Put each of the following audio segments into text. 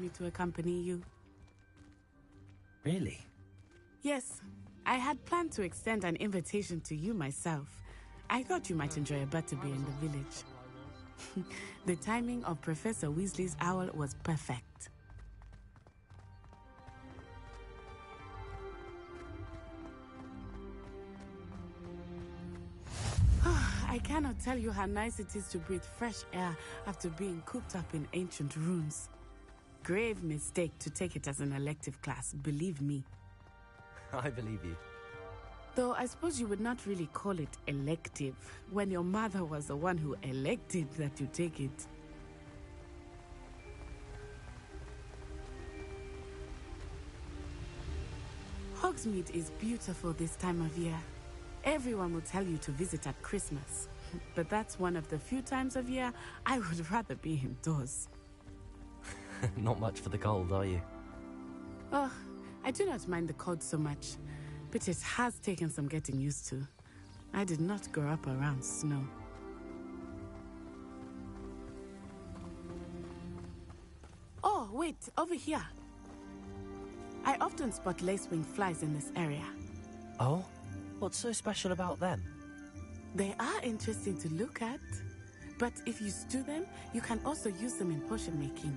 me to accompany you. Really? Yes, I had planned to extend an invitation to you myself. I thought you might enjoy a butterbeer in the village. The timing of Professor Weasley's owl was perfect. I cannot tell you how nice it is to breathe fresh air after being cooped up in ancient ruins. Grave mistake to take it as an elective class, believe me. I believe you. Though I suppose you would not really call it elective when your mother was the one who elected that you take it. Hogsmeade is beautiful this time of year. Everyone will tell you to visit at Christmas, but that's one of the few times of year I would rather be indoors. Not much for the cold, are you? Oh, I do not mind the cold so much, but it has taken some getting used to. I did not grow up around snow. Oh, wait, over here. I often spot lacewing flies in this area. Oh? What's so special about them? They are interesting to look at, but if you stew them, you can also use them in potion making.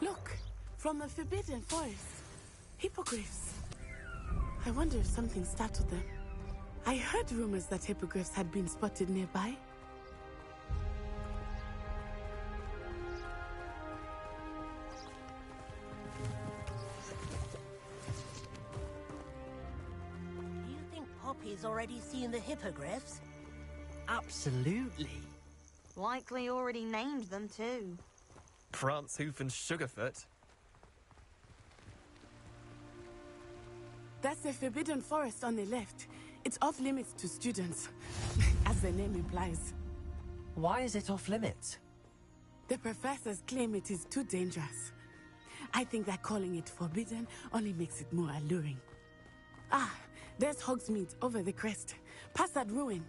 Look, from the Forbidden Forest. Hippogriffs. I wonder if something startled them. I heard rumors that hippogriffs had been spotted nearby. Do you think Poppy's already seen the hippogriffs? Absolutely. Likely already named them too. Prance, Hoof and Sugarfoot. That's the Forbidden Forest on the left. It's off limits to students, as the name implies. Why is it off limits? The professors claim it is too dangerous. I think that calling it forbidden only makes it more alluring. Ah, there's Hogsmeade over the crest. Past that ruin.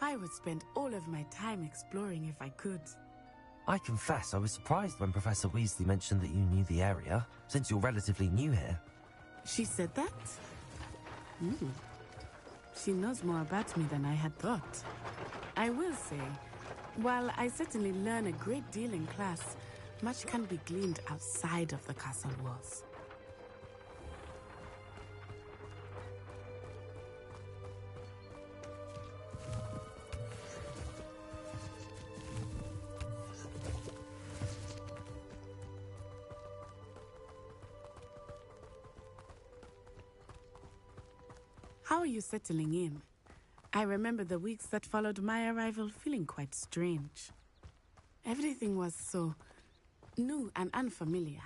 I would spend all of my time exploring if I could. I confess I was surprised when Professor Weasley mentioned that you knew the area, since you're relatively new here. She said that? She knows more about me than I had thought. I will say, while I certainly learn a great deal in class, much can be gleaned outside of the castle walls. How are you settling in? I remember the weeks that followed my arrival feeling quite strange. Everything was so new and unfamiliar.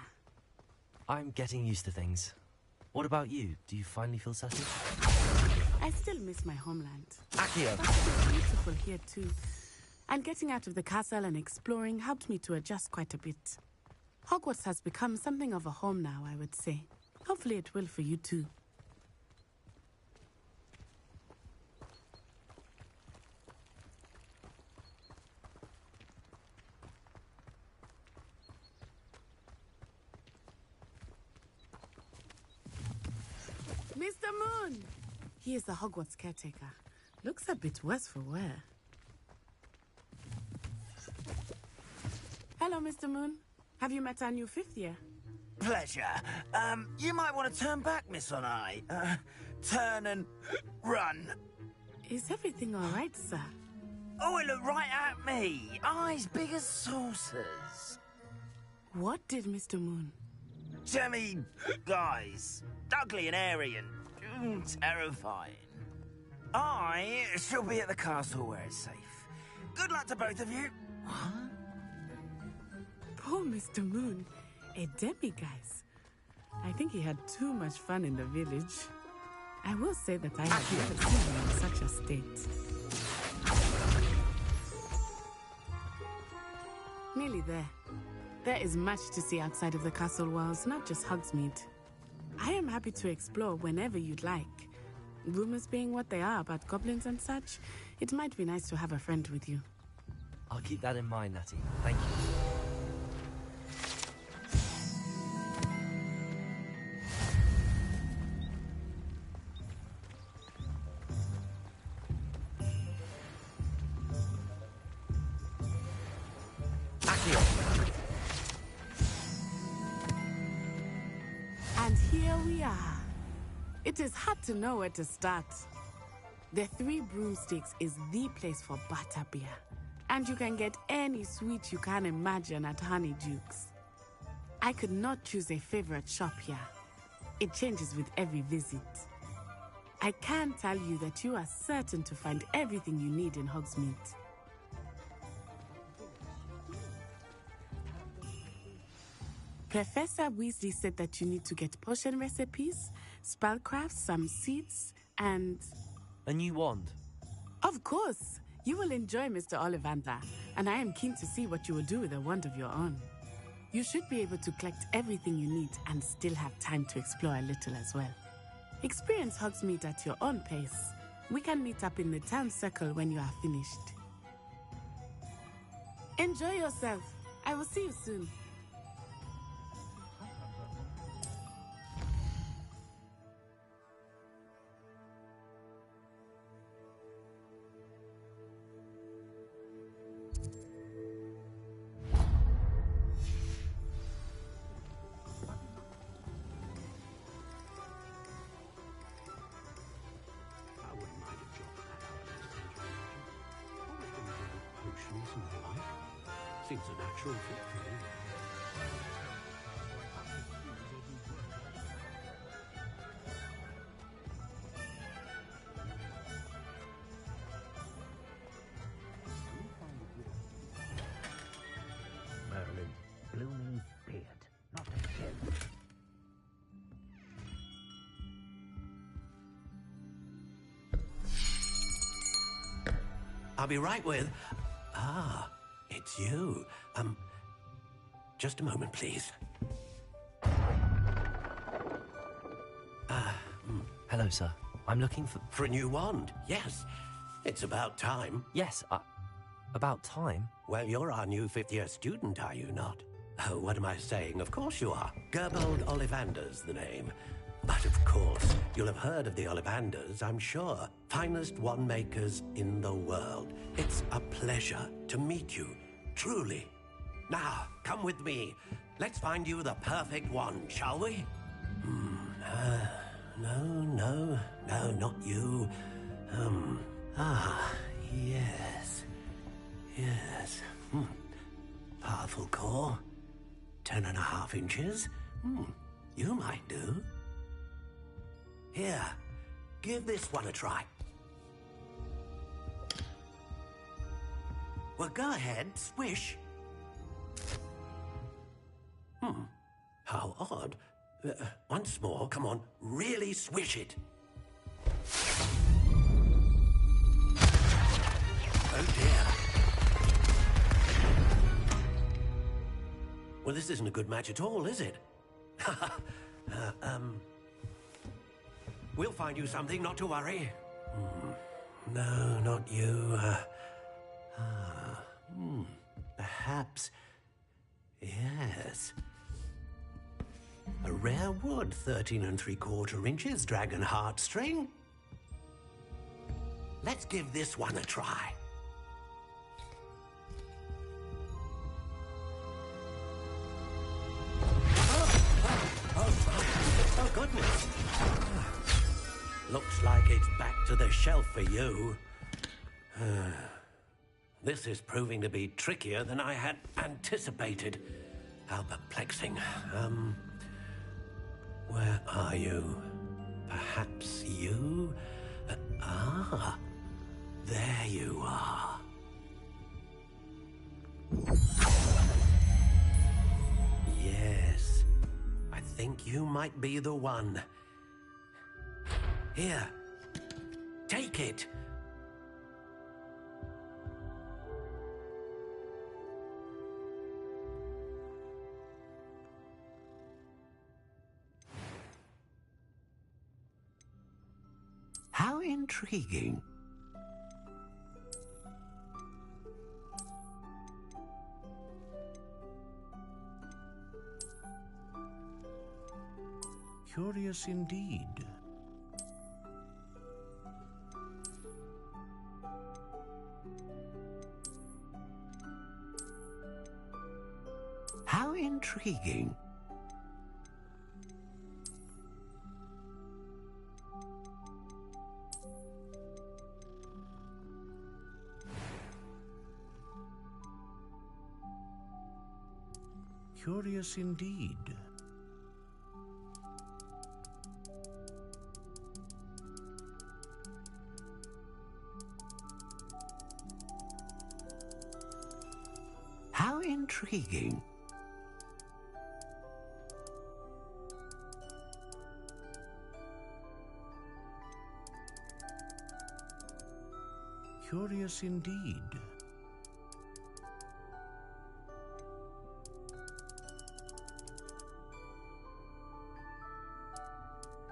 I'm getting used to things. What about you? Do you finally feel settled? I still miss my homeland. Accio! But it's beautiful here too. And getting out of the castle and exploring helped me to adjust quite a bit. Hogwarts has become something of a home now, I would say. Hopefully it will for you too. Mr. Moon! He is the Hogwarts caretaker. Looks a bit worse for wear. Hello, Mr. Moon. Have you met our new fifth year? Pleasure. You might want to turn back, Miss On-Eye. Turn and run. Is everything all right, sir? Oh, it looked right at me. Eyes big as saucers. What did Mr. Moon? Jemmy, guys. Ugly and airy and terrifying. I shall be at the castle where it's safe. Good luck to both of you. Poor Mr. Moon. A demiguise? I think he had too much fun in the village. I will say that I have never seen him in such a state. Nearly there. There is much to see outside of the castle walls, not just Hogsmeade. I am happy to explore whenever you'd like. Rumors being what they are about goblins and such, it might be nice to have a friend with you. I'll keep that in mind, Natty. Thank you. And here we are. It is hard to know where to start. The Three Broomsticks is the place for butterbeer. And you can get any sweet you can imagine at Honeydukes. I could not choose a favorite shop here. It changes with every visit. I can tell you that you are certain to find everything you need in Hogsmeade. Professor Weasley said that you need to get potion recipes, spellcrafts, some seeds, and... A new wand. Of course! You will enjoy Mr. Ollivander, and I am keen to see what you will do with a wand of your own. You should be able to collect everything you need and still have time to explore a little as well. Experience Hogsmeade at your own pace. We can meet up in the town circle when you are finished. Enjoy yourself. I will see you soon. Seems a natural fit for me. Merlin, blooming beard, not a kid. I'll be right with... Ah, it's you. Just a moment, please. Hello, sir. I'm looking for... For a new wand, yes. It's about time. Yes, about time? Well, you're our new fifth-year student, are you not? Oh, what am I saying? Of course you are. Gerbold Ollivander's the name. But of course, you'll have heard of the Ollivanders, I'm sure. Finest wand makers in the world. It's a pleasure to meet you, truly. Now, come with me. Let's find you the perfect wand, shall we? No, not you. Yes. Powerful core. 10.5 inches. You might do. Here, give this one a try. Well, go ahead, swish. How odd. Once more, come on, really swish it. Oh dear. Well, this isn't a good match at all, is it? We'll find you something, not to worry. No, not you. Perhaps... Yes. A rare wood, 13 3/4 inches, dragon heartstring. Let's give this one a try. Oh, goodness. Looks like it's back to the shelf for you. This is proving to be trickier than I had anticipated. How perplexing. Where are you? Perhaps you? There you are. Yes. you might be the one. Here, take it. How intriguing. Curious indeed. How intriguing. Curious indeed. How intriguing. Curious indeed.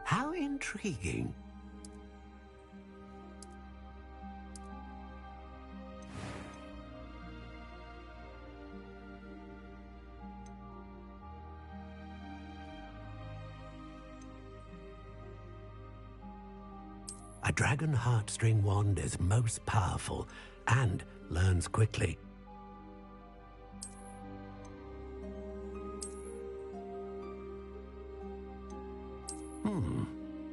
How intriguing. A dragon heartstring wand is most powerful and learns quickly.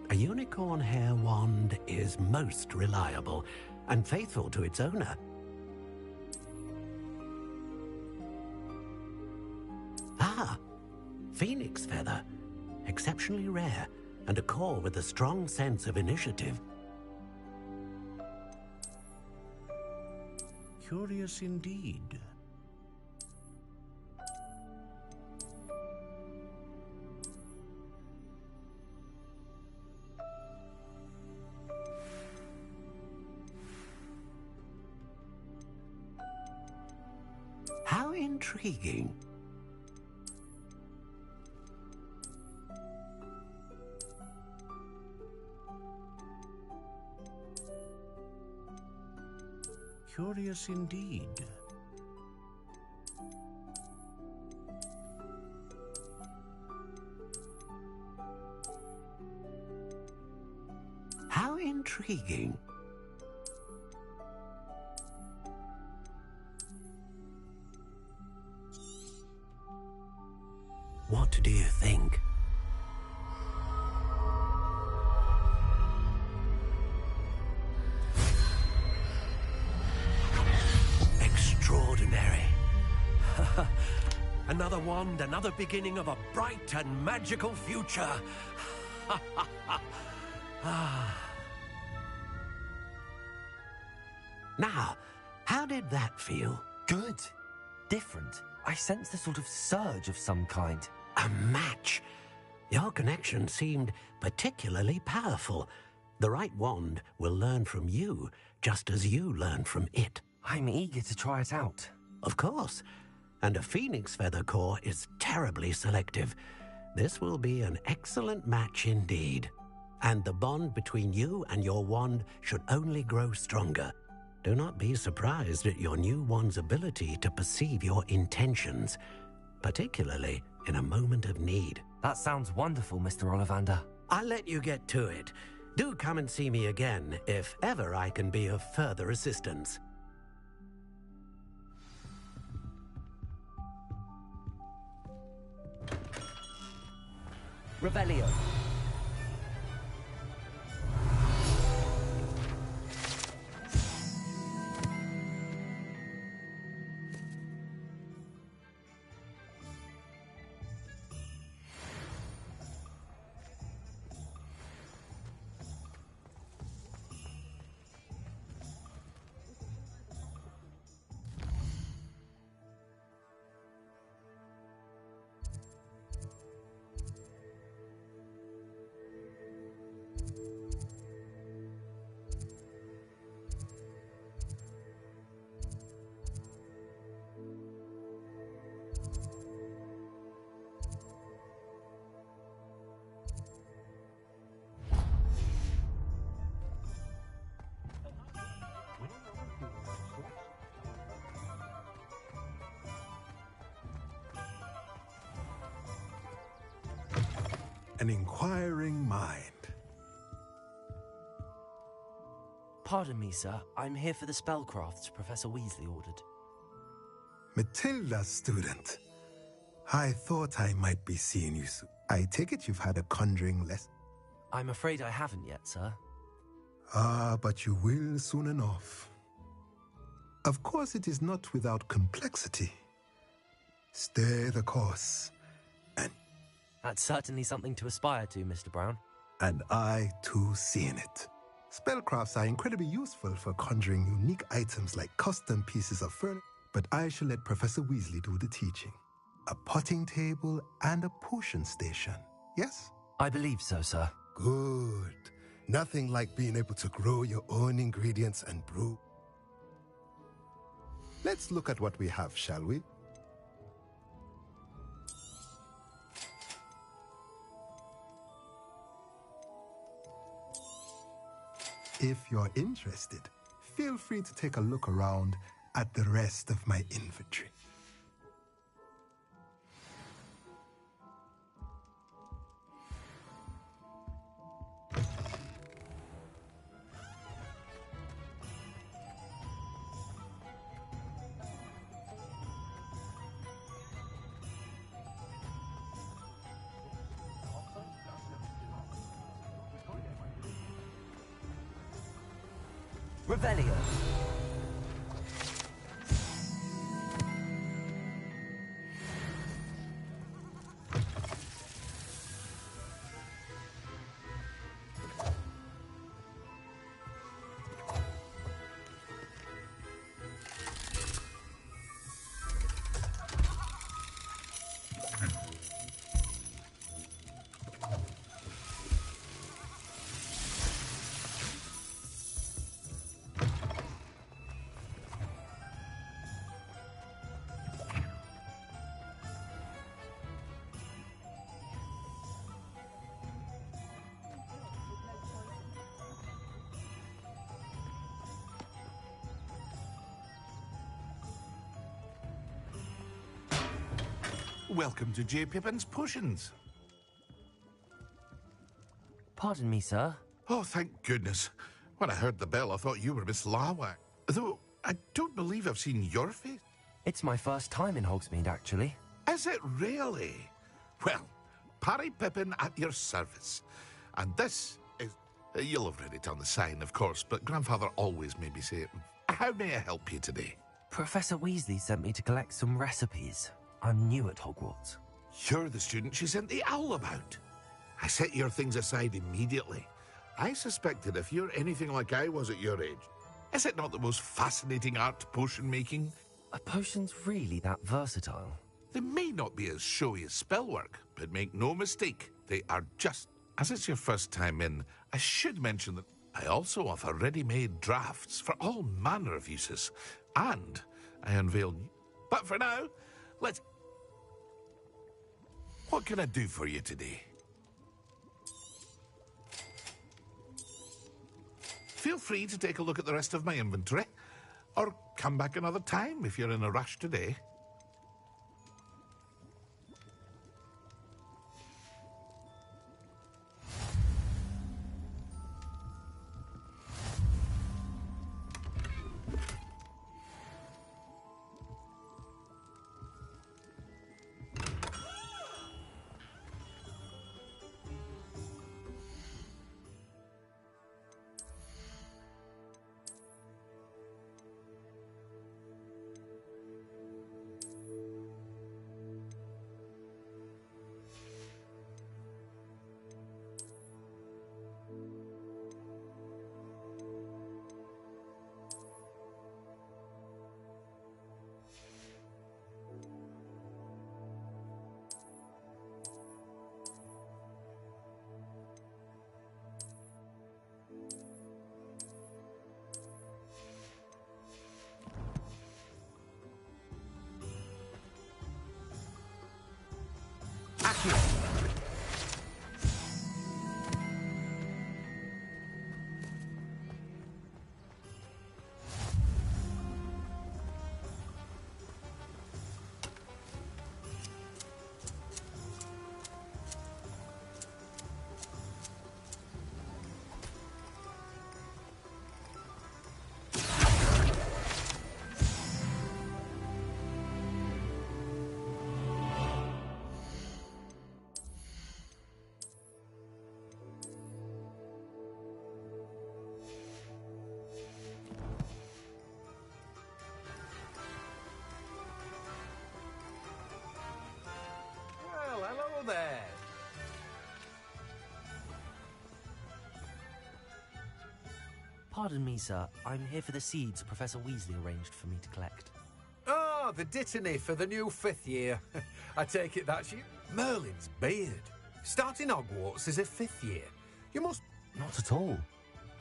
A unicorn hair wand is most reliable and faithful to its owner. Ah, phoenix feather. Exceptionally rare and a core with a strong sense of initiative. Curious indeed. How intriguing. Curious indeed. How intriguing. What do you think? Extraordinary. Another wand, another beginning of a bright and magical future. Now, how did that feel? Good. Different. I sensed a sort of surge of some kind. A match. Your connection seemed particularly powerful. The right wand will learn from you, just as you learn from it. I'm eager to try it out. Of course. And a phoenix feather core is terribly selective. This will be an excellent match indeed. And the bond between you and your wand should only grow stronger. Do not be surprised at your new wand's ability to perceive your intentions, particularly in a moment of need. That sounds wonderful, Mr. Ollivander. I'll let you get to it. Do come and see me again if ever I can be of further assistance. Revelio. an inquiring mind. Pardon me, sir. I'm here for the spellcrafts Professor Weasley ordered. Matilda's student. I thought I might be seeing you soon. I take it you've had a conjuring lesson? I'm afraid I haven't yet, sir. Ah, but you will soon enough. Of course, it is not without complexity. Stay the course, and... That's certainly something to aspire to, Mr. Brown. And I, too, seeing it. Spellcrafts are incredibly useful for conjuring unique items like custom pieces of furniture, but I shall let Professor Weasley do the teaching. A potting table and a potion station, yes? I believe so, sir. Good. Nothing like being able to grow your own ingredients and brew. Let's look at what we have, shall we? If you're interested, feel free to take a look around at the rest of my inventory. Revelio. Welcome to J. Pippin's Potions. Pardon me, sir. Oh, thank goodness. When I heard the bell, I thought you were Miss Lawak. Though, I don't believe I've seen your face. It's my first time in Hogsmeade, actually. Is it really? Well, Parry Pippin at your service. And this is... You'll have read it on the sign, of course, but Grandfather always made me say it. How may I help you today? Professor Weasley sent me to collect some recipes. I'm new at Hogwarts. You're the student she sent the owl about. I set your things aside immediately. I suspected if you're anything like I was at your age, is it not the most fascinating art, potion making? Are potions really that versatile? They may not be as showy as spellwork, but make no mistake, they are just... As it's your first time in, I should mention that I also offer ready-made drafts for all manner of uses. And I unveil... But for now, let's... What can I do for you today? Feel free to take a look at the rest of my inventory, or come back another time if you're in a rush today. Pardon me, sir. I'm here for the seeds Professor Weasley arranged for me to collect. Oh, the dittany for the new 5th year. I take it that's you. Merlin's beard. Starting Hogwarts as a 5th year. You must... Not at all.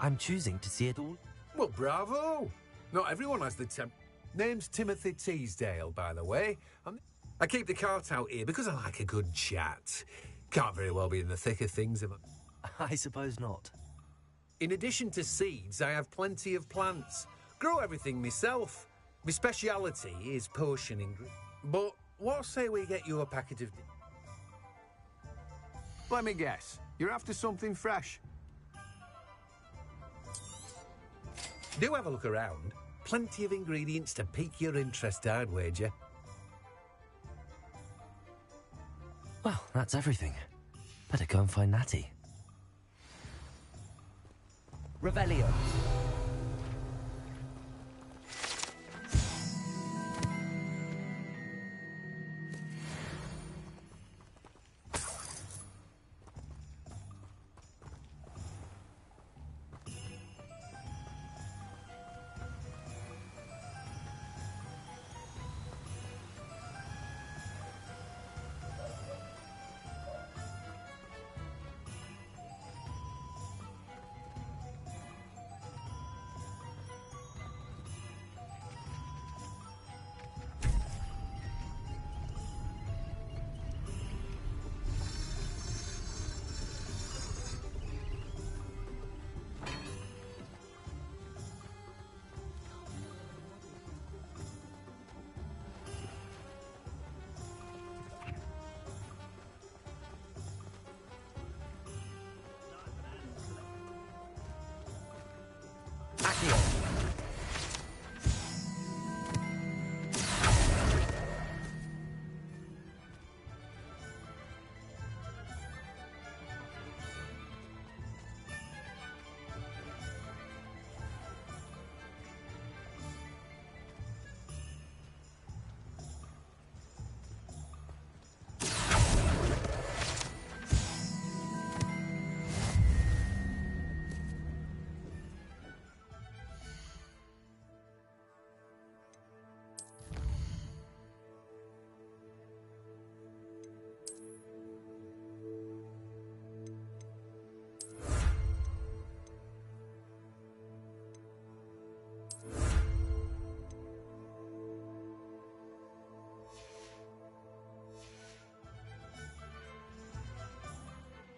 I'm choosing to see it all. Well, bravo. Not everyone has the Name's Timothy Teasdale, by the way. I keep the cart out here because I like a good chat. Can't very well be in the thick of things if I suppose not. In addition to seeds, I have plenty of plants. Grow everything myself. My speciality is potioning. But what say we get you a packet of... Let me guess. You're after something fresh. Do have a look around. Plenty of ingredients to pique your interest, I'd wager. Well, that's everything. Better go and find Natty. Revelio.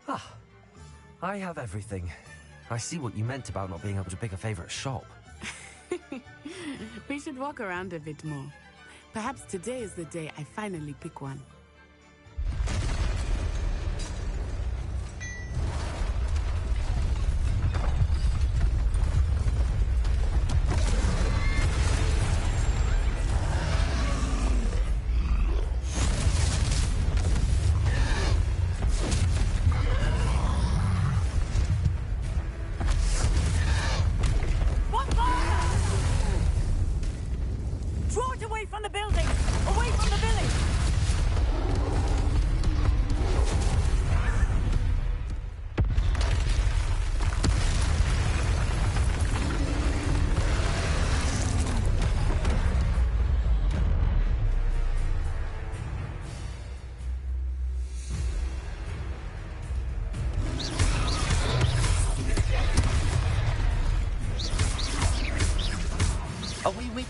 Ah, I have everything. I see what you meant about not being able to pick a favorite shop. We should walk around a bit more. Perhaps today is the day I finally pick one.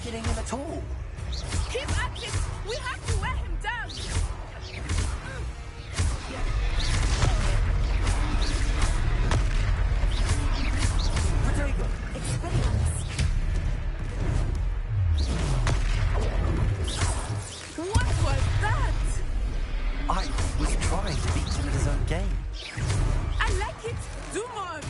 Getting him at all. Keep at it! We have to wear him down! Rodrigo, Expelliarmus. What was that? I was trying to beat him at his own game. I like it. Do more of it.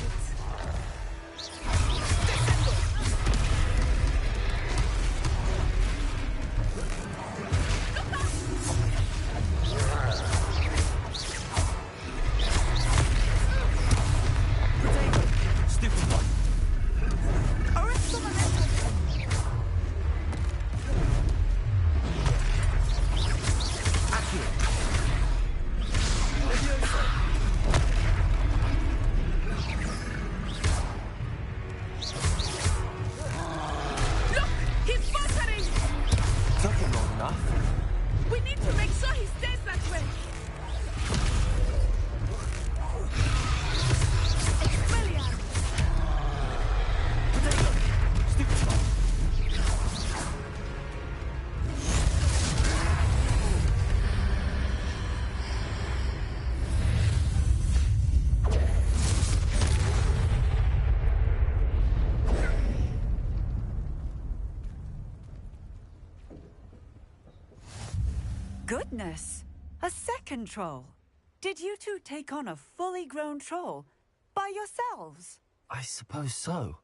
goodness! A second troll. Did you two take on a fully grown troll by yourselves? I suppose so.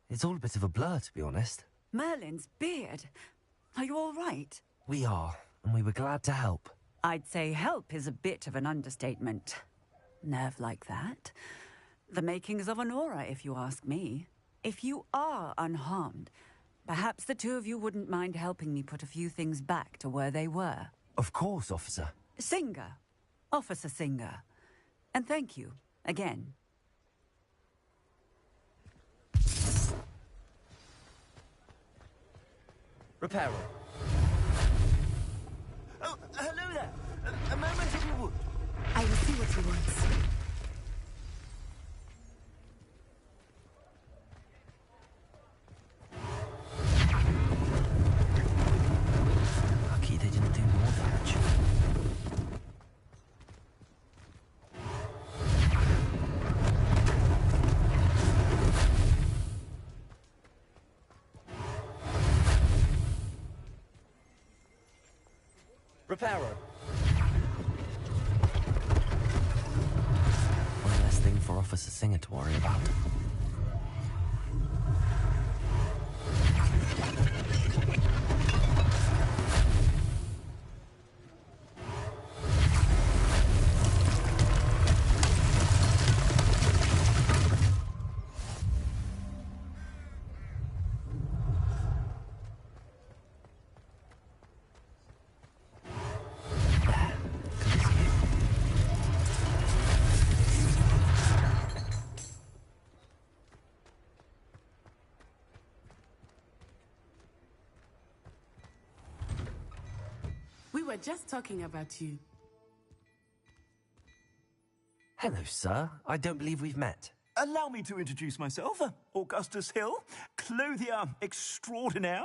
It's all a bit of a blur, to be honest. Merlin's beard. Are you all right? We are, and we were glad to help. I'd say help is a bit of an understatement. Nerve like that. The makings of an aura, if you ask me. If you are unharmed, perhaps the two of you wouldn't mind helping me put a few things back to where they were. Of course, officer. Singer. Officer Singer. And thank you, again. Repairer. Oh, hello there. A moment if you would. I will see what he wants. Lucky they didn't do more damage. Repairer. One less thing for Officer Singer to worry about. We were just talking about you. Hello, sir. I don't believe we've met. Allow me to introduce myself, Augustus Hill, clothier extraordinaire.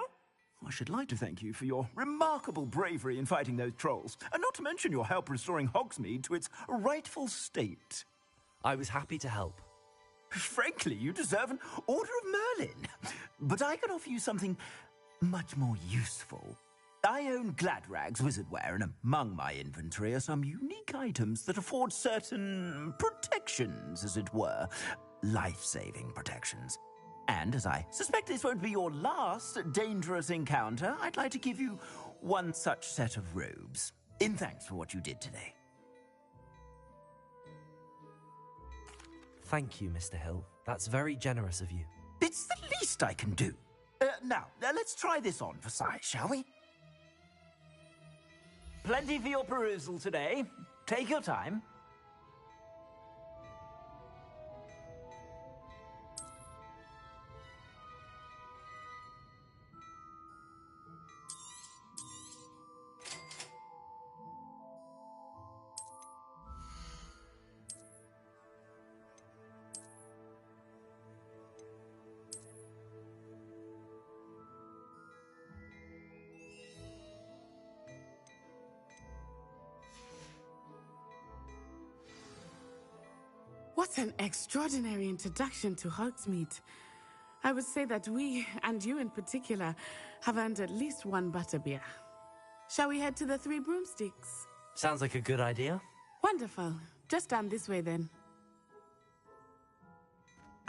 I should like to thank you for your remarkable bravery in fighting those trolls, and not to mention your help restoring Hogsmeade to its rightful state. I was happy to help. Frankly, you deserve an Order of Merlin. But I can offer you something much more useful. I own Gladrag's wizardware, and among my inventory are some unique items that afford certain protections, as it were. Life-saving protections. And as I suspect this won't be your last dangerous encounter, I'd like to give you one such set of robes, in thanks for what you did today. Thank you, Mr. Hill. That's very generous of you. It's the least I can do. Now, let's try this on for size, shall we? Plenty for your perusal today. Take your time. What an extraordinary introduction to Hogsmeade. I would say that we, and you in particular, have earned at least one butterbeer. Shall we head to the Three Broomsticks? Sounds like a good idea. Wonderful. Just down this way then.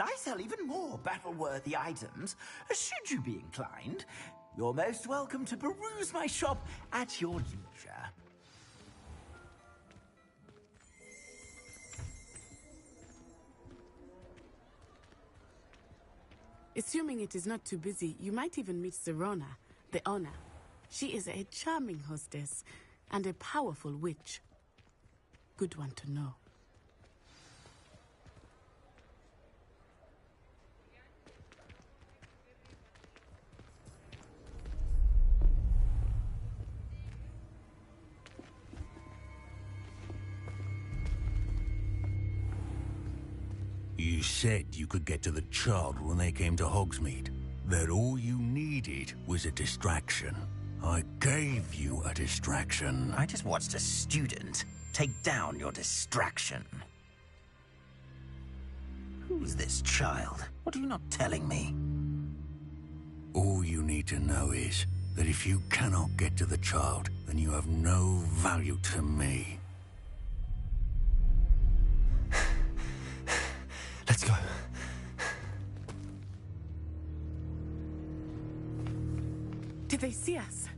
I sell even more battle-worthy items. Should you be inclined, you're most welcome to peruse my shop at your leisure. Assuming it is not too busy, you might even meet Serona, the owner. She is a charming hostess and a powerful witch. Good one to know. You said you could get to the child when they came to Hogsmeade. That all you needed was a distraction. I gave you a distraction. I just watched a student take down your distraction. Who's this child? What are you not telling me? All you need to know is, that if you cannot get to the child, then you have no value to me. Let's go. Did they see us?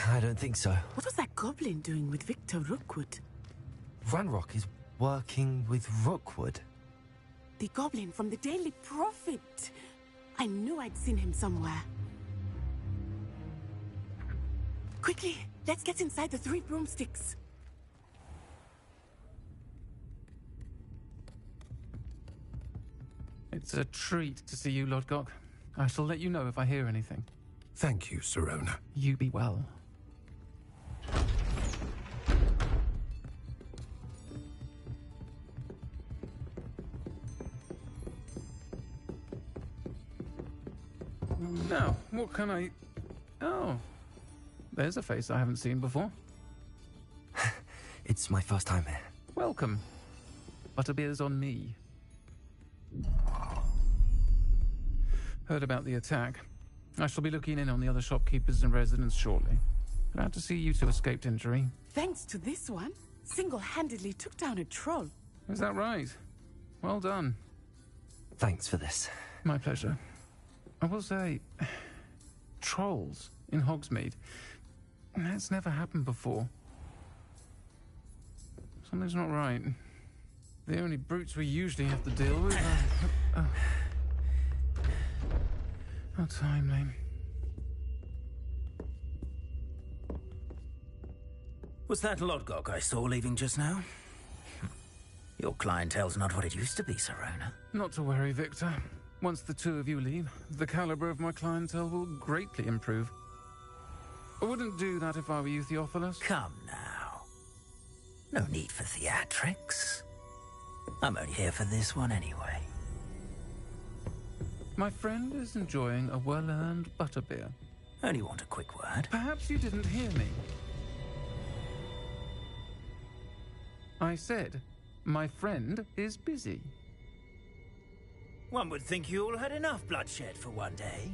I don't think so. What was that goblin doing with Victor Rookwood? Ranrock is working with Rookwood. The goblin from the Daily Prophet. I knew I'd seen him somewhere. Quickly, let's get inside the 3 broomsticks. It's a treat to see you, Lodgok. I shall let you know if I hear anything. Thank you, Sirona. You be well. Now, what can I... Oh, there's a face I haven't seen before. It's my first time here. Welcome. Butterbeer's on me. Heard about the attack. I shall be looking in on the other shopkeepers and residents shortly. Glad to see you two escaped injury. Thanks to this one, single-handedly took down a troll. Is that right? Well done. Thanks for this. My pleasure. I will say, trolls in Hogsmeade. That's never happened before. Something's not right. The only brutes we usually have to deal with are... How timely. Was that Lodgok I saw leaving just now? Your clientele's not what it used to be, Sirona. Not to worry, Victor. Once the two of you leave, the caliber of my clientele will greatly improve. I wouldn't do that if I were you, Theophilus. Come now. No need for theatrics. I'm only here for this one anyway. My friend is enjoying a well-earned butterbeer. Only want a quick word. Perhaps you didn't hear me. I said, my friend is busy. One would think you all had enough bloodshed for one day.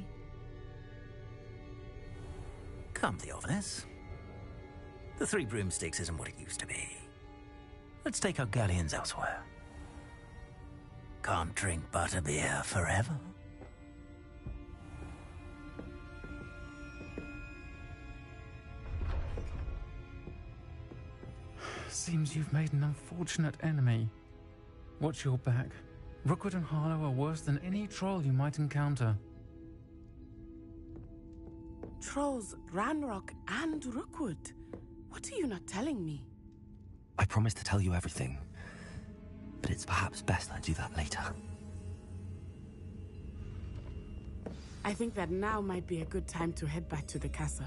Come, Theophilus. The 3 broomsticks isn't what it used to be. Let's take our galleons elsewhere. Can't drink butterbeer forever. Seems you've made an unfortunate enemy. Watch your back. Rookwood and Harlow are worse than any troll you might encounter. Trolls, Ranrock, and Rookwood. What are you not telling me? I promise to tell you everything, but it's perhaps best I do that later. I think that now might be a good time to head back to the castle.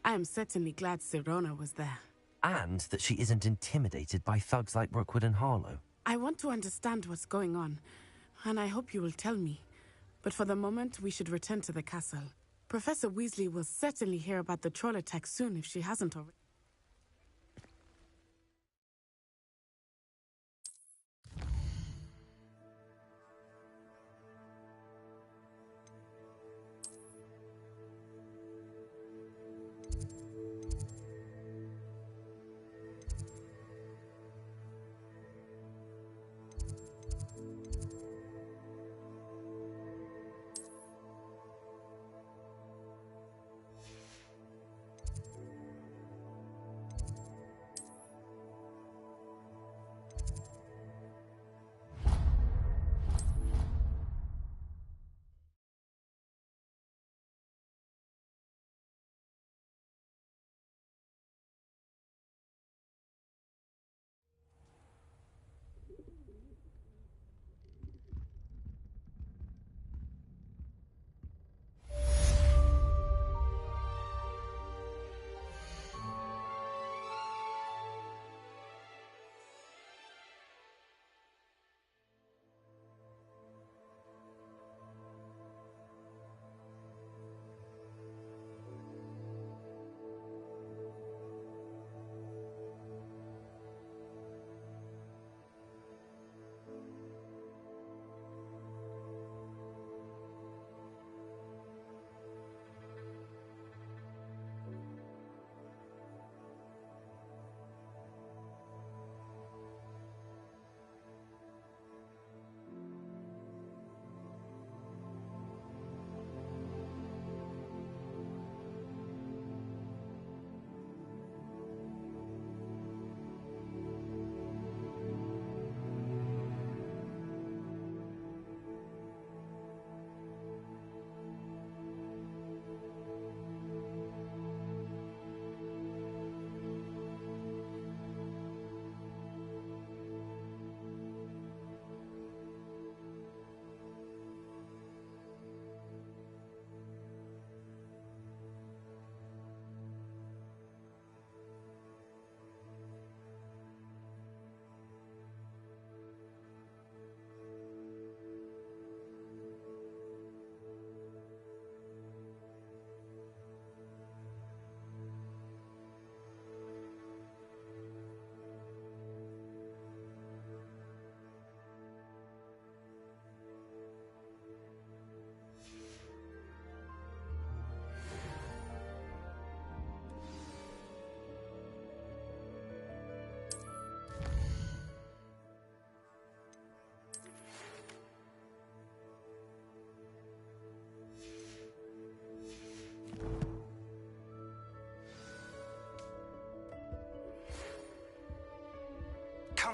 I am certainly glad Sirona was there. And that she isn't intimidated by thugs like Rookwood and Harlow. I want to understand what's going on, and I hope you will tell me. But for the moment, we should return to the castle. Professor Weasley will certainly hear about the troll attack soon if she hasn't already.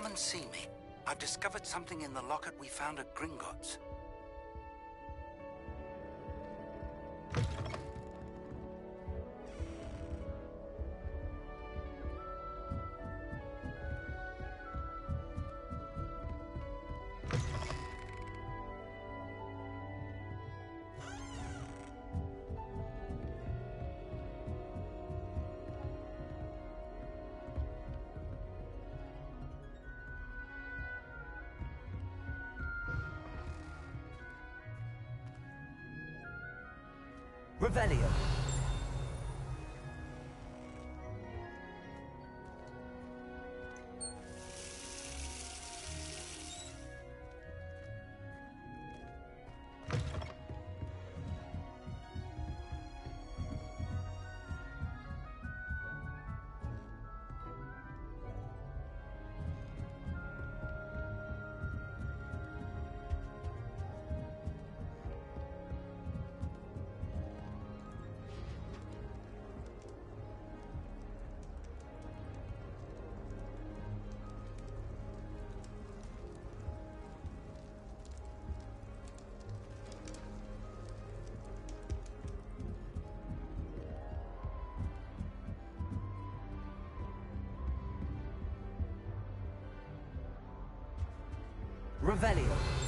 Come and see me. I've discovered something in the locket we found at Gringotts. Revelio. Revelio.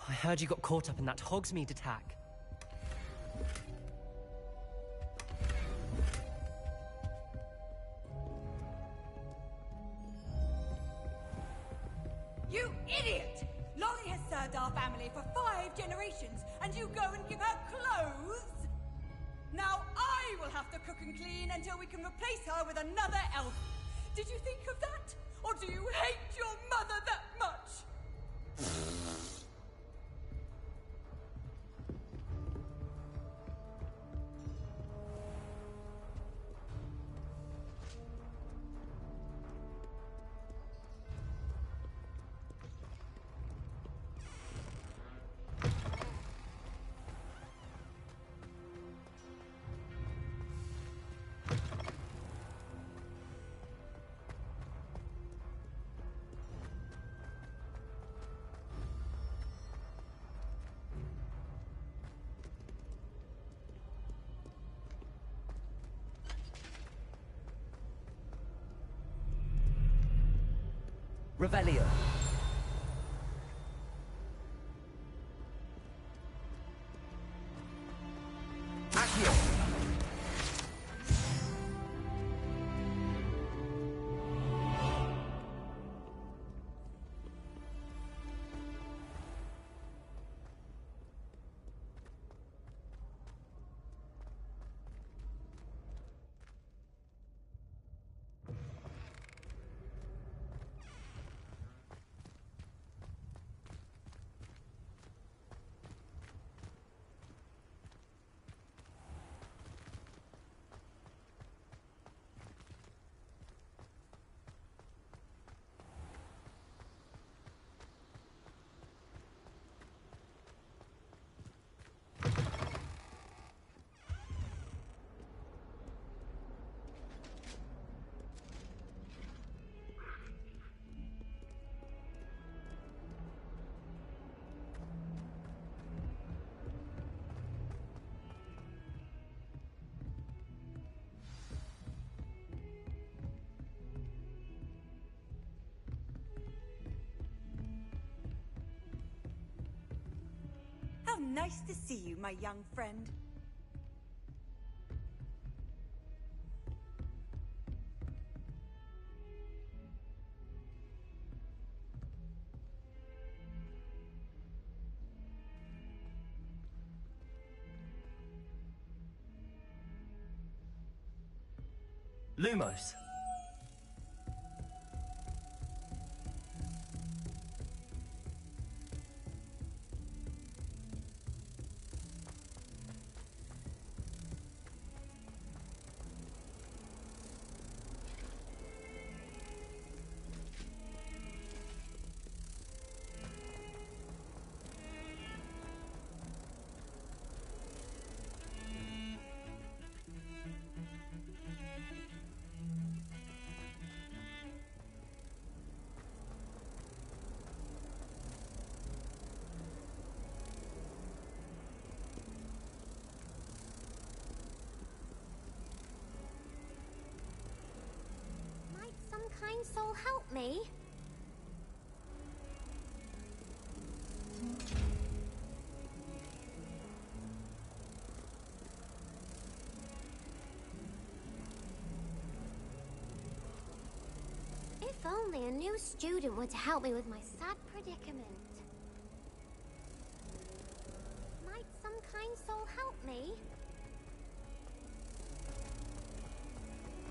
I heard you got caught up in that Hogsmeade attack. You idiot! Laurie has served our family for 5 generations, and you go and give her clothes? Now I will have to cook and clean until we can replace her with another elf. Did you think of that? Or do you hate your mother that much? Accio! How nice to see you, my young friend. Lumos. Kind soul, help me. If only a new student were to help me with my sad predicament. Might some kind soul help me?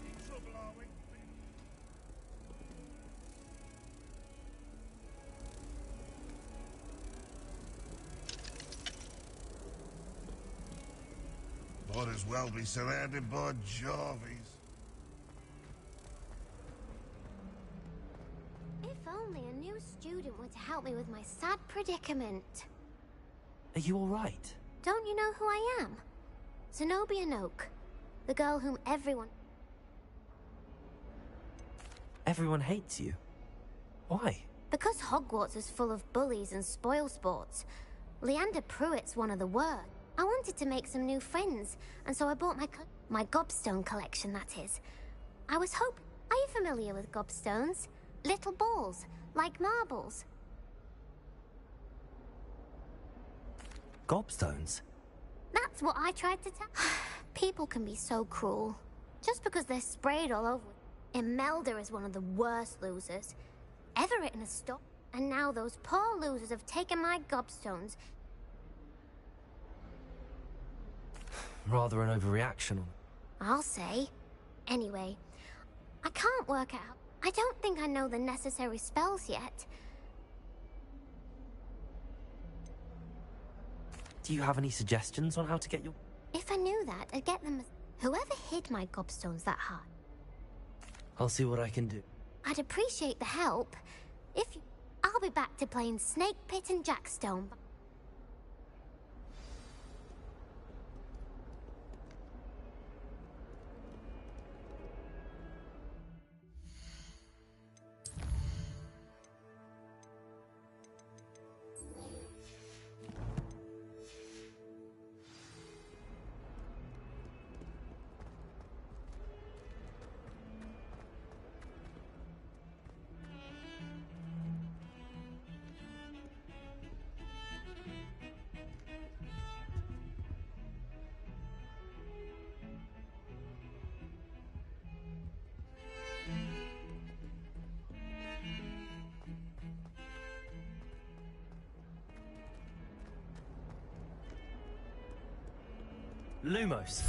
In trouble, are we? Might as well be surrounded by Jarvies. If only a new student were to help me with my sad predicament. Are you all right? Don't you know who I am? Zenobia Noak, the girl whom everyone hates you. Why? Because Hogwarts is full of bullies and spoilsports. Leander Pruitt's one of the worst. I wanted to make some new friends, and so I bought my gobstone collection, that is. I was hoping... Are you familiar with gobstones? Little balls, like marbles. Gobstones? That's what I tried to tell... People can be so cruel. Just because they're sprayed all over. Imelda is one of the worst losers. Everett has stopped, and now those poor losers have taken my gobstones. Rather an overreaction. I'll say. Anyway, I can't work out. I don't think I know the necessary spells yet. Do you have any suggestions on how to get your... If I knew that, I'd get them... Whoever hid my gobstones that hard. I'll see what I can do. I'd appreciate the help. If you... I'll be back to playing Snake Pit and Jackstone. Lumos.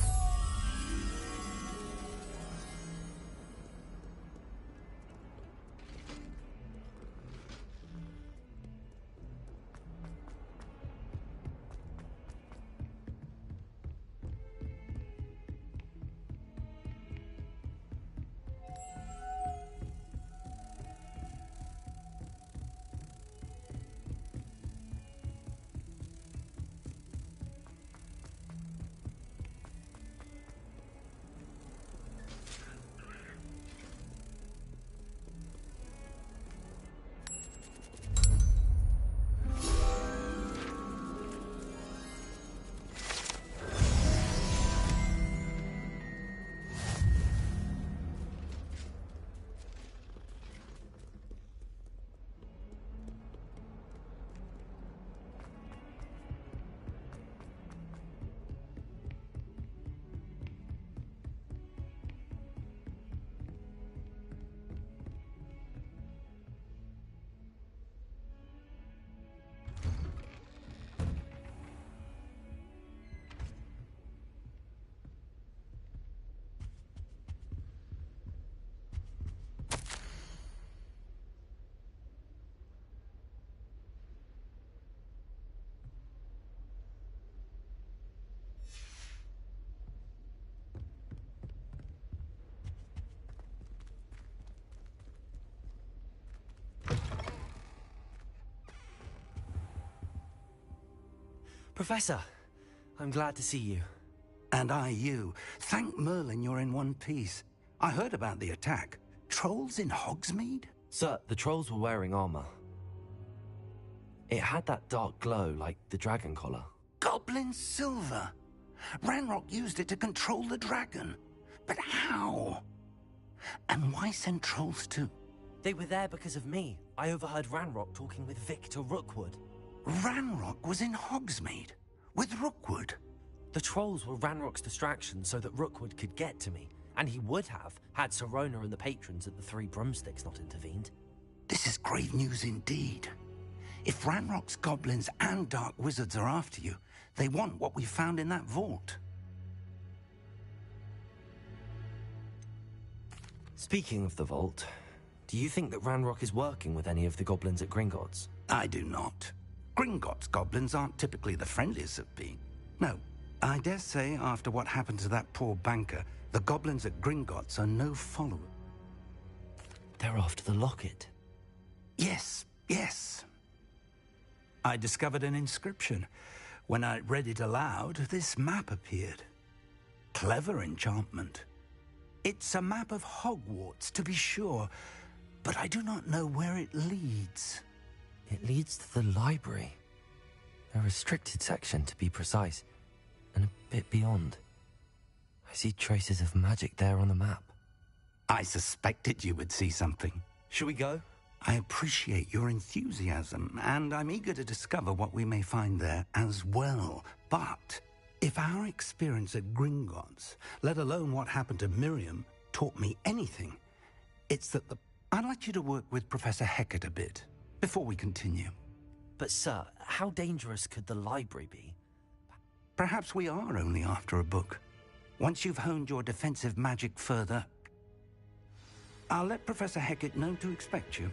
Professor, I'm glad to see you. And I you. Thank Merlin you're in one piece. I heard about the attack. Trolls in Hogsmeade? Sir, the trolls were wearing armor. It had that dark glow like the dragon collar. Goblin silver. Ranrock used it to control the dragon. But how? And why send trolls too? They were there because of me. I overheard Ranrock talking with Victor Rookwood. Ranrock was in Hogsmeade? With Rookwood? The trolls were Ranrock's distraction so that Rookwood could get to me. And he would have, had Sirona and the patrons at the Three Broomsticks not intervened. This is grave news indeed. If Ranrock's goblins and dark wizards are after you, they want what we found in that vault. Speaking of the vault, do you think that Ranrock is working with any of the goblins at Gringotts? I do not. Gringotts goblins aren't typically the friendliest of beings. No, I dare say after what happened to that poor banker, the goblins at Gringotts are no follower. They're after the locket. Yes, yes. I discovered an inscription. When I read it aloud, this map appeared. Clever enchantment. It's a map of Hogwarts, to be sure, but I do not know where it leads. It leads to the library. A restricted section, to be precise, and a bit beyond. I see traces of magic there on the map. I suspected you would see something. Shall we go? I appreciate your enthusiasm, and I'm eager to discover what we may find there as well. But if our experience at Gringotts, let alone what happened to Miriam, taught me anything, it's that I'd like you to work with Professor Hecat a bit before we continue. But sir, how dangerous could the library be? Perhaps we are only after a book. Once you've honed your defensive magic further, I'll let Professor Hecat know to expect you.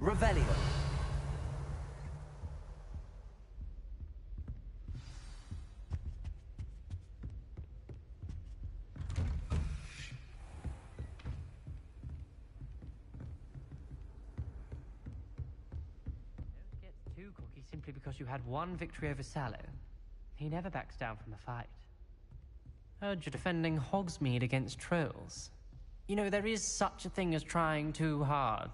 Revelio. Too cocky simply because you had one victory over Sallow. He never backs down from a fight. Heard you're defending Hogsmeade against trolls. You know, there is such a thing as trying too hard.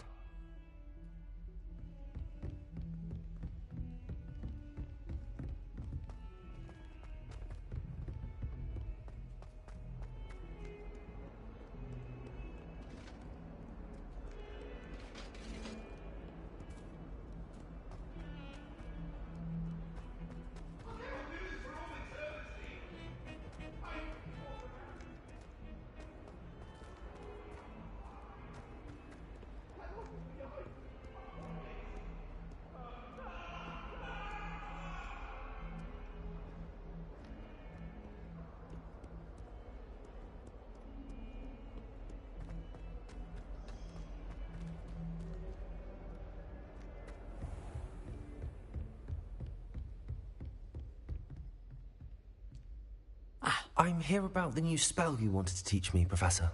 I'm here about the new spell you wanted to teach me, Professor.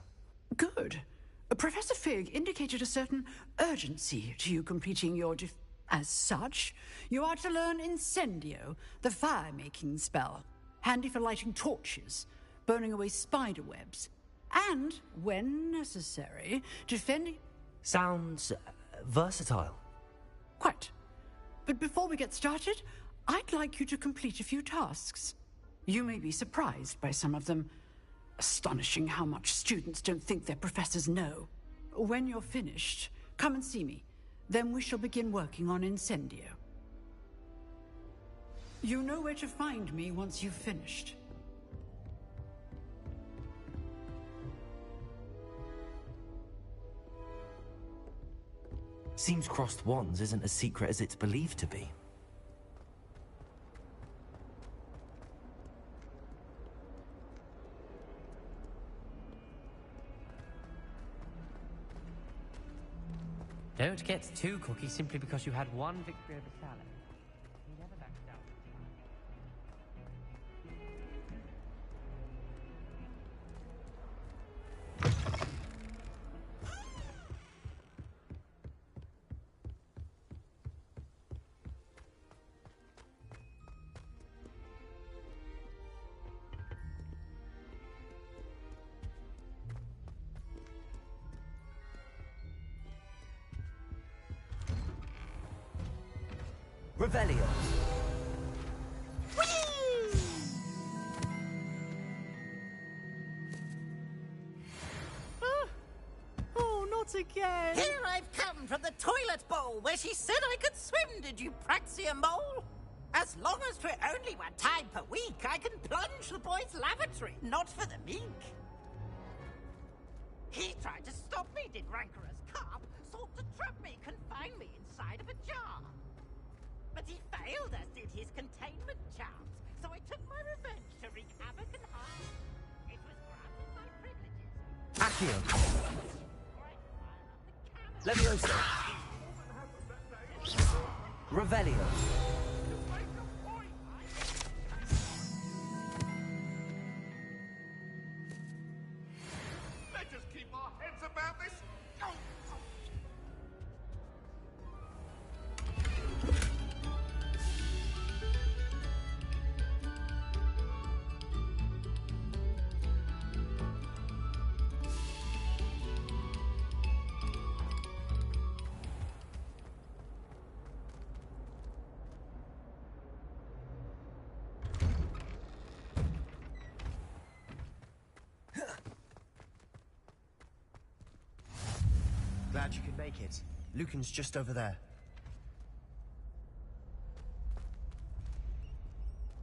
Good. Professor Fig indicated a certain urgency to you completing your As such, you are to learn Incendio, the fire-making spell, handy for lighting torches, burning away spider webs, and, when necessary, defending... Sounds versatile. Quite. But before we get started, I'd like you to complete a few tasks. You may be surprised by some of them. Astonishing how much students don't think their professors know. When you're finished, come and see me. Then we shall begin working on Incendio. You know where to find me once you've finished. Seems crossed wands isn't as secret as it's believed to be. Don't get too cocky simply because you had one victory over Sallow. He never backs down. Revelio. Oh, not again! Here I've come from the toilet bowl where she said I could swim, did you Praxia mole? As long as for only one time per week, I can plunge the boy's lavatory, not for the meek. He tried to stop me, did rancorous carp, sought to trap me, confine me inside of a jar. But he failed, as did his containment charms, so I took my revenge to wreak havoc and harm. It was granted my privileges. Accio. Levioso. Revelio. Let's just keep our heads about this. Glad you could make it. Lucan's just over there.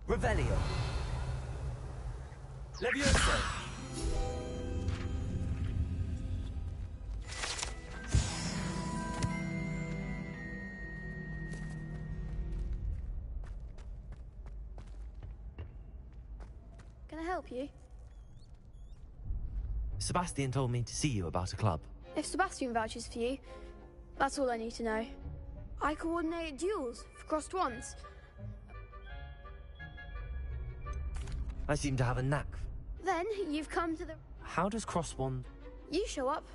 Revelio. Levioso. Can I help you? Sebastian told me to see you about a club. If Sebastian vouches for you, that's all I need to know. I coordinate duels for crossed wands. I seem to have a knack. Then you've come to the... How does cross wand... You show up,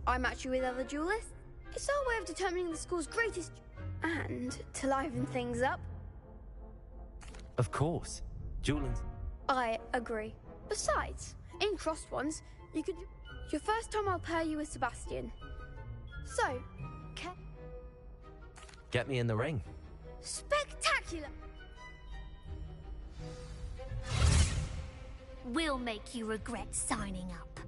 I match you with other duelists. It's our way of determining the school's greatest... And to liven things up. Of course. Dueling... I agree. Besides, in crossed wands, you could... Your first time I'll pair you with Sebastian. So, Get me in the ring. Spectacular! We'll make you regret signing up.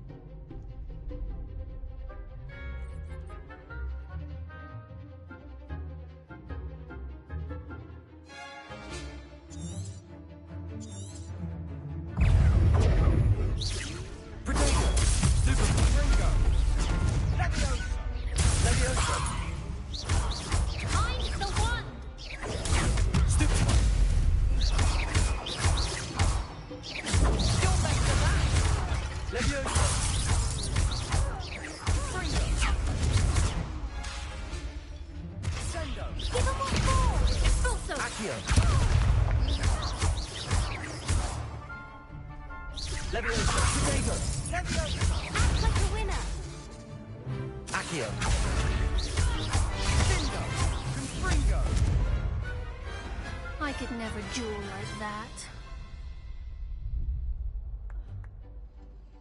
Levioso. Leviosa! Potato! Leviosa! Act like a winner! Accio! Bingo! Confringo! I could never duel like that.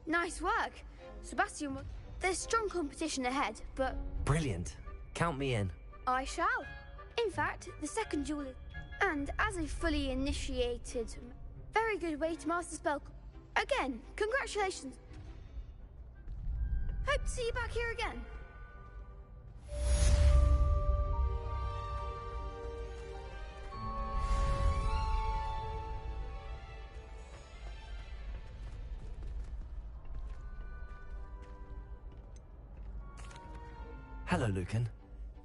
Nice work. Sebastian, there's strong competition ahead, but Brilliant. Count me in. I shall. In fact, the second duel is... And as a fully initiated, very good way to master spell. Again, congratulations. Hope to see you back here again. Hello, Lucan.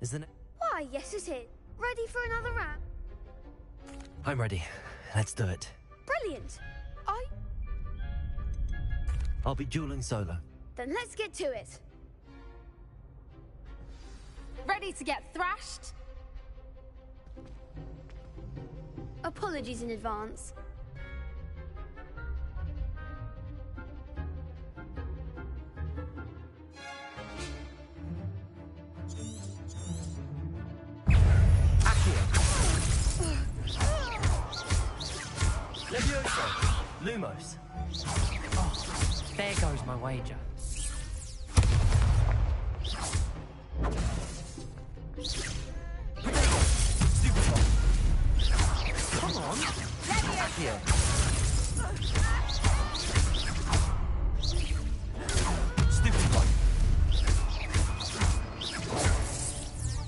Is the... Why, yes, it is. Ready for another round? I'm ready. Let's do it. Brilliant. I'll be dueling solo. Then let's get to it. Ready to get thrashed? Apologies in advance. Leviosa! Lumos! Oh, there goes my wager. Come on! Accio! Stupefy!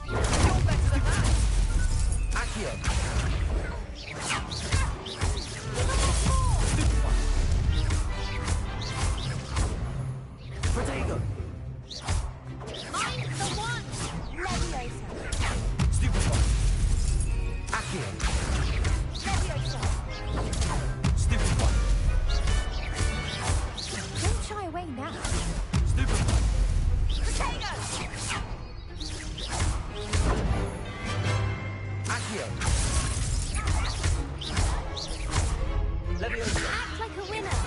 You're better than that. Accio! Protego! I'm the one! Leviosa! Stupefy! Accio! Leviosa! Stupefy! Don't shy away now. Stupefy! Potato! Accio! Leviosa! Act like a winner!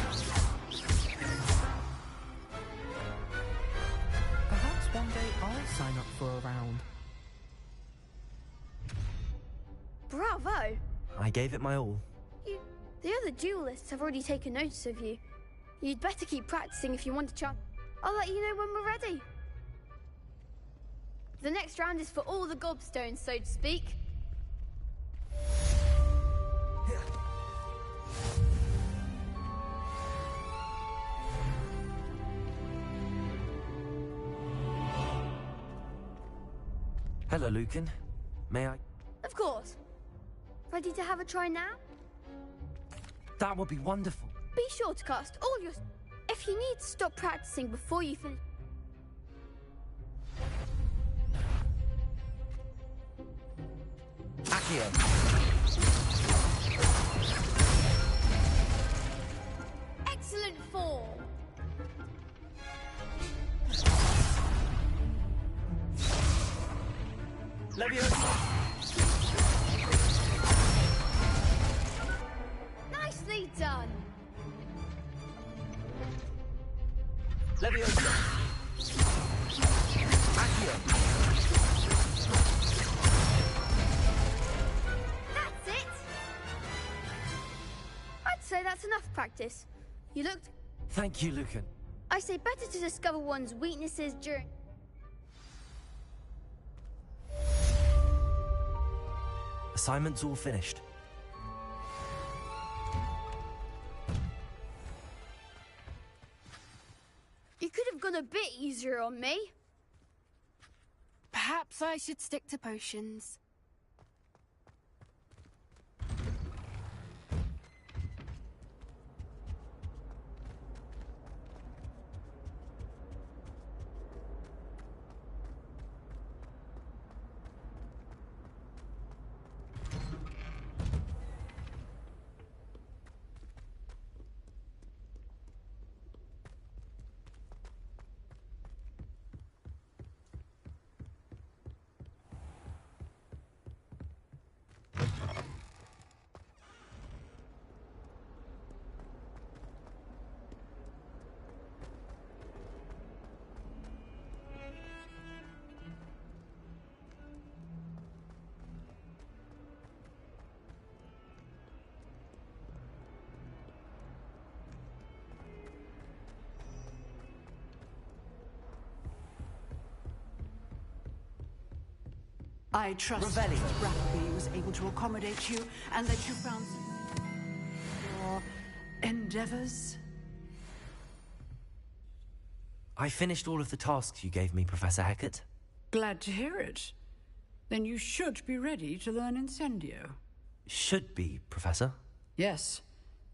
Perhaps one day I'll sign up for a round. Bravo. I gave it my all. The other duelists have already taken notice of you. You'd better keep practicing if you want a chance. I'll let you know when we're ready. The next round is for all the gobstones, so to speak. Hello, Lucan. May I? Of course. Ready to have a try now? That would be wonderful. Be sure to cast all your... If you need to stop practicing before you finish... Accio! Excellent form! Leviosa! Nicely done! Leviosa! Accio! That's it! I'd say that's enough practice. You looked... Thank you, Lucan. I say better to discover one's weaknesses during... Assignment's all finished. You could have gone a bit easier on me. Perhaps I should stick to potions. I trust that Brackleby was able to accommodate you and that you found your endeavors. I finished all of the tasks you gave me, Professor Hecat. Glad to hear it. Then you should be ready to learn Incendio. Should be, Professor. Yes.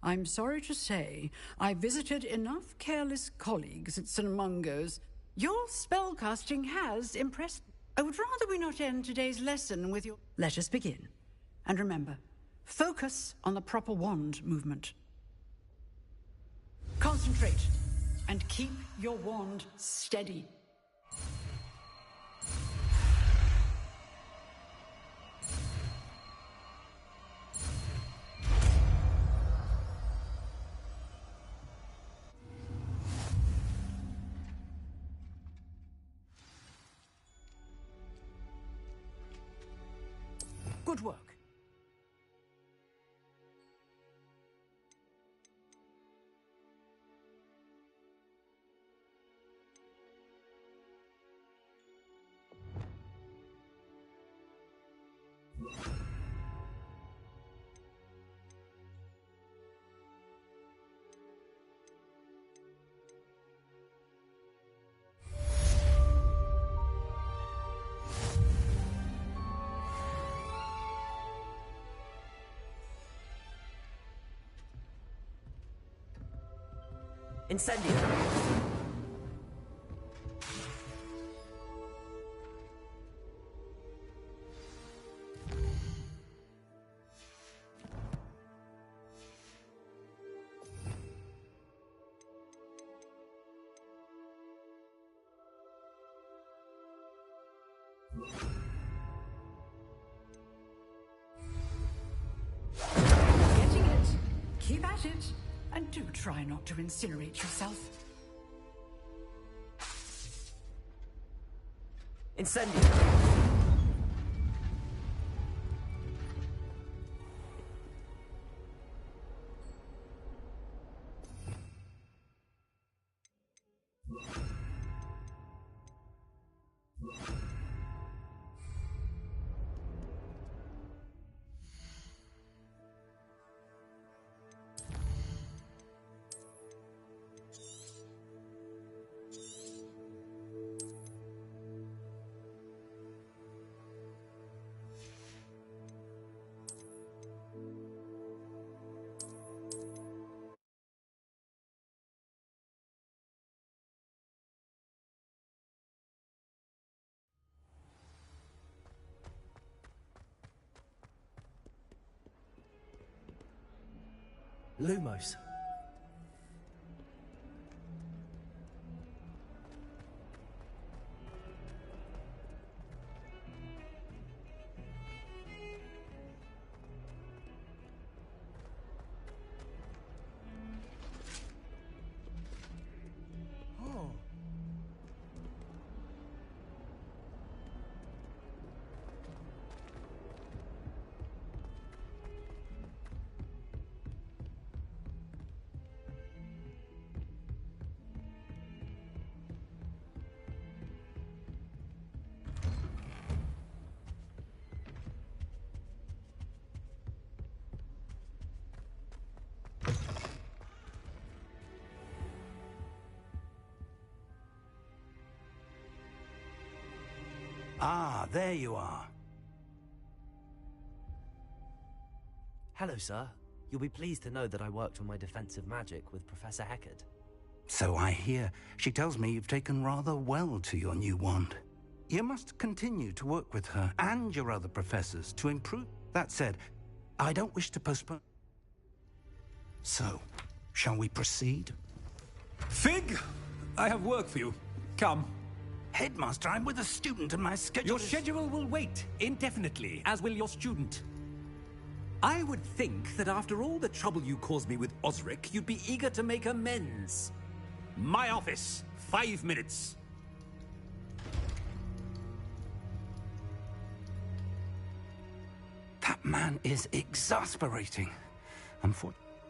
I'm sorry to say, I visited enough careless colleagues at St. Mungo's. Your spellcasting has impressed me. I would rather we not end today's lesson with your... Let us begin. And remember, focus on the proper wand movement. Concentrate, and keep your wand steady. Good work. Incendio! Getting it. Keep at it. And do try not to incinerate yourself. Incendio! Lumos. Oh. Ah, there you are. Hello, sir. You'll be pleased to know that I worked on my defensive magic with Professor Hecat. So I hear. She tells me you've taken rather well to your new wand. You must continue to work with her and your other professors to improve. That said, I don't wish to postpone. So, shall we proceed? Fig! I have work for you. Come. Headmaster, I'm with a student and my schedule Your schedule will wait indefinitely, as will your student. I would think that after all the trouble you caused me with Osric, you'd be eager to make amends. My office, 5 minutes. That man is exasperating.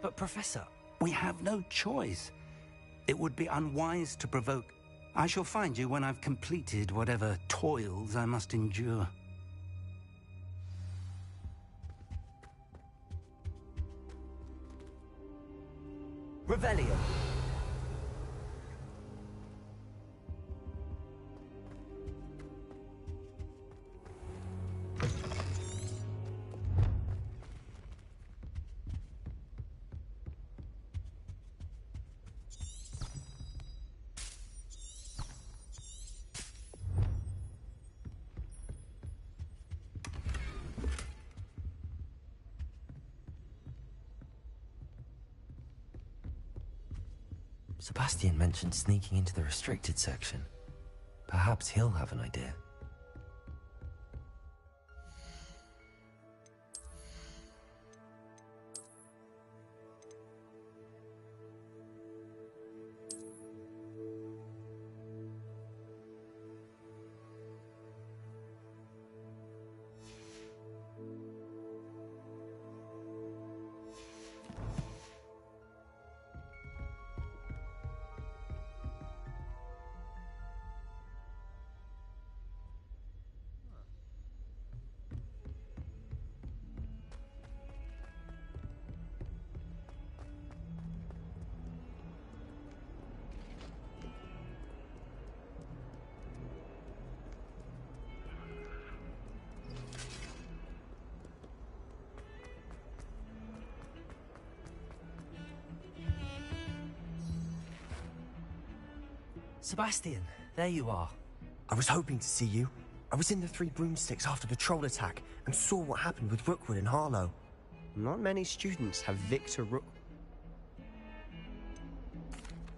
But, Professor... We have no choice. It would be unwise to provoke. I shall find you when I've completed whatever toils I must endure. Revelio. Sebastian mentioned sneaking into the restricted section. Perhaps he'll have an idea. Sebastian, there you are. I was hoping to see you. I was in the Three Broomsticks after the troll attack and saw what happened with Rookwood and Harlow. Not many students have Victor Rook.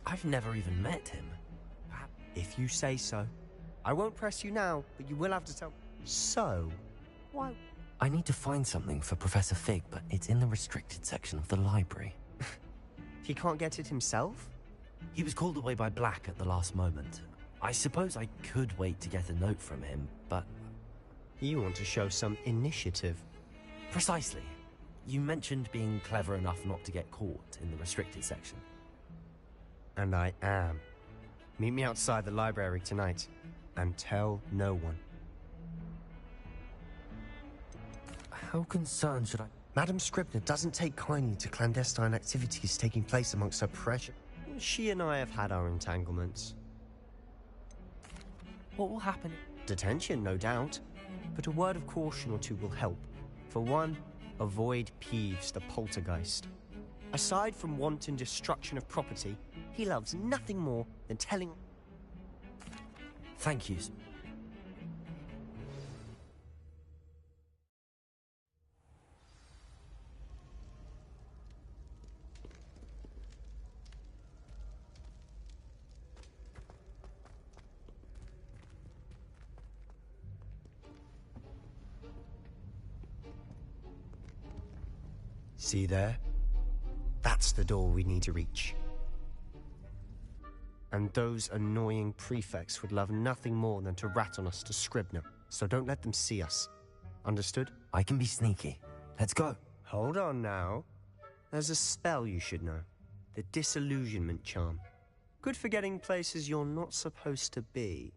I've never even met him. If you say so. I won't press you now, but you will have to tell. So, why? I need to find something for Professor Fig, but it's in the restricted section of the library. He can't get it himself? He was called away by Black at the last moment. I suppose I could wait to get a note from him, but... You want to show some initiative. Precisely. You mentioned being clever enough not to get caught in the restricted section. And I am. Meet me outside the library tonight, and tell no one. How concerned should I... Madam Scribner doesn't take kindly to clandestine activities taking place amongst her precious... She and I have had our entanglements. What will happen? Detention, no doubt. But a word of caution or two will help. For one, avoid Peeves the poltergeist. Aside from wanton destruction of property, he loves nothing more than telling... Thank you. See there? That's the door we need to reach. And those annoying prefects would love nothing more than to rat on us to Scribner, so don't let them see us. Understood? I can be sneaky. Let's go. Hold on now. There's a spell you should know. The Disillusionment Charm. Good for getting places you're not supposed to be.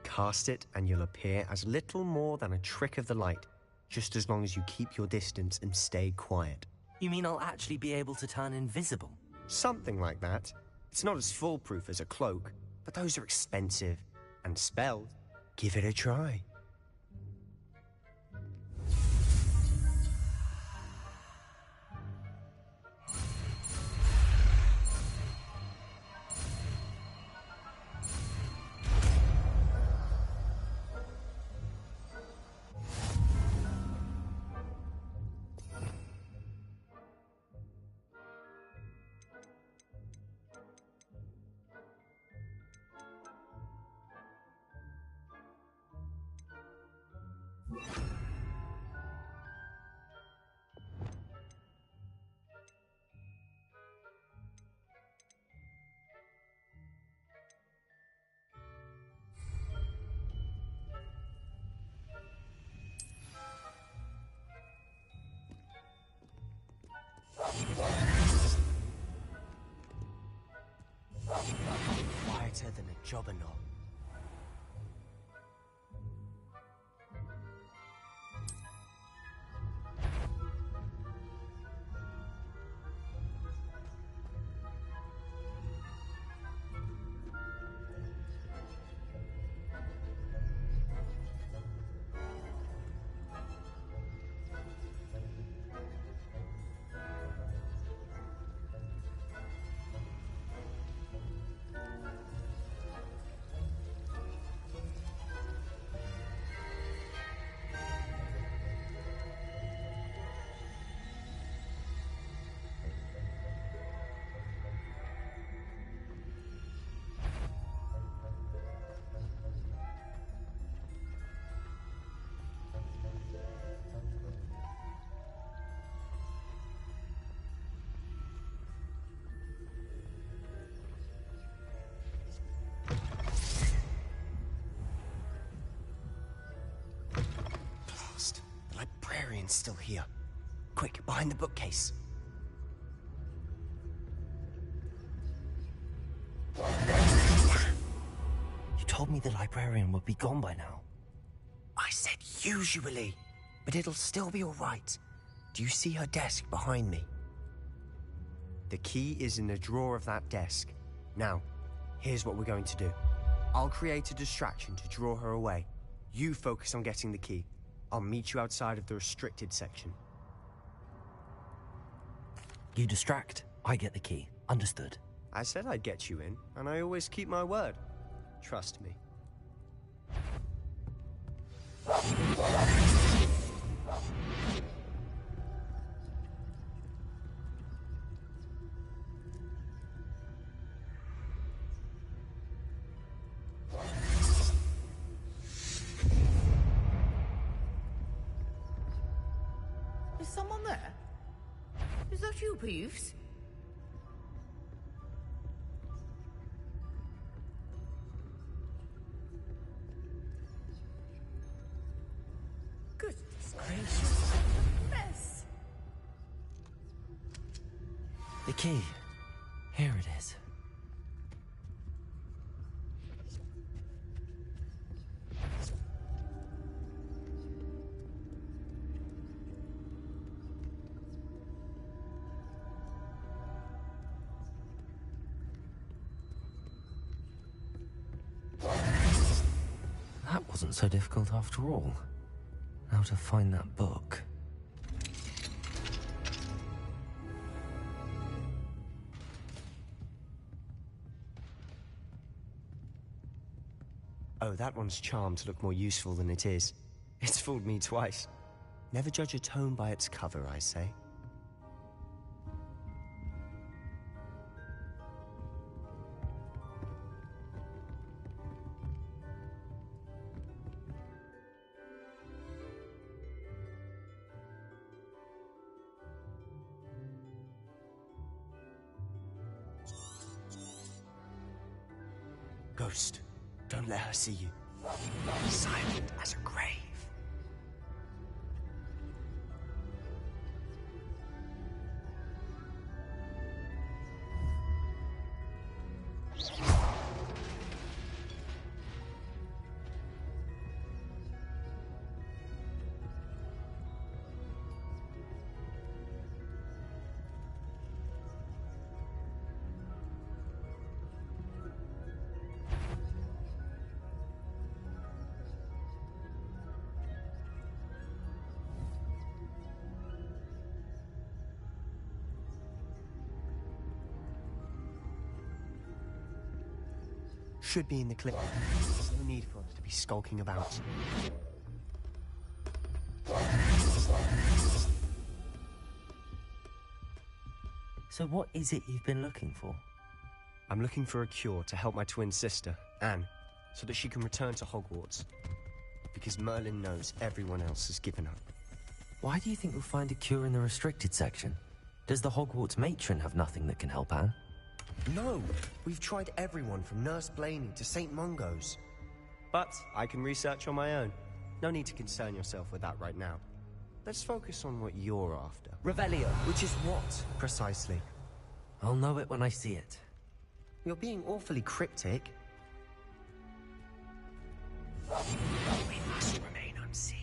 Cast it and you'll appear as little more than a trick of the light, just as long as you keep your distance and stay quiet. You mean I'll actually be able to turn invisible? Something like that. It's not as foolproof as a cloak, but those are expensive. And spells, give it a try. Quieter than a jobberknoll. Merlin's still here. Quick, behind the bookcase. You told me the librarian would be gone by now. I said usually, but it'll still be all right. Do you see her desk behind me? The key is in the drawer of that desk. Now, here's what we're going to do. I'll create a distraction to draw her away. You focus on getting the key. I'll meet you outside of the restricted section. You distract, I get the key. Understood. I said I'd get you in, and I always keep my word. Trust me. Is someone there? Is that you, Peeves? Goodness gracious. Mess. The key. Here it is. That wasn't so difficult after all. Now to find that book. Oh, that one's charmed to look more useful than it is. It's fooled me twice. Never judge a tome by its cover, I say. Ghost, don't let her see you. Silent as a grave. Should be in the clip. There's no need for us to be skulking about. So what is it you've been looking for? I'm looking for a cure to help my twin sister, Anne, so that she can return to Hogwarts. Because Merlin knows everyone else has given up. Why do you think we'll find a cure in the restricted section? Does the Hogwarts matron have nothing that can help Anne? No! We've tried everyone from Nurse Blaney to St. Mungo's. But I can research on my own. No need to concern yourself with that right now. Let's focus on what you're after. Revelio, which is what, precisely? I'll know it when I see it. You're being awfully cryptic. We must remain unseen.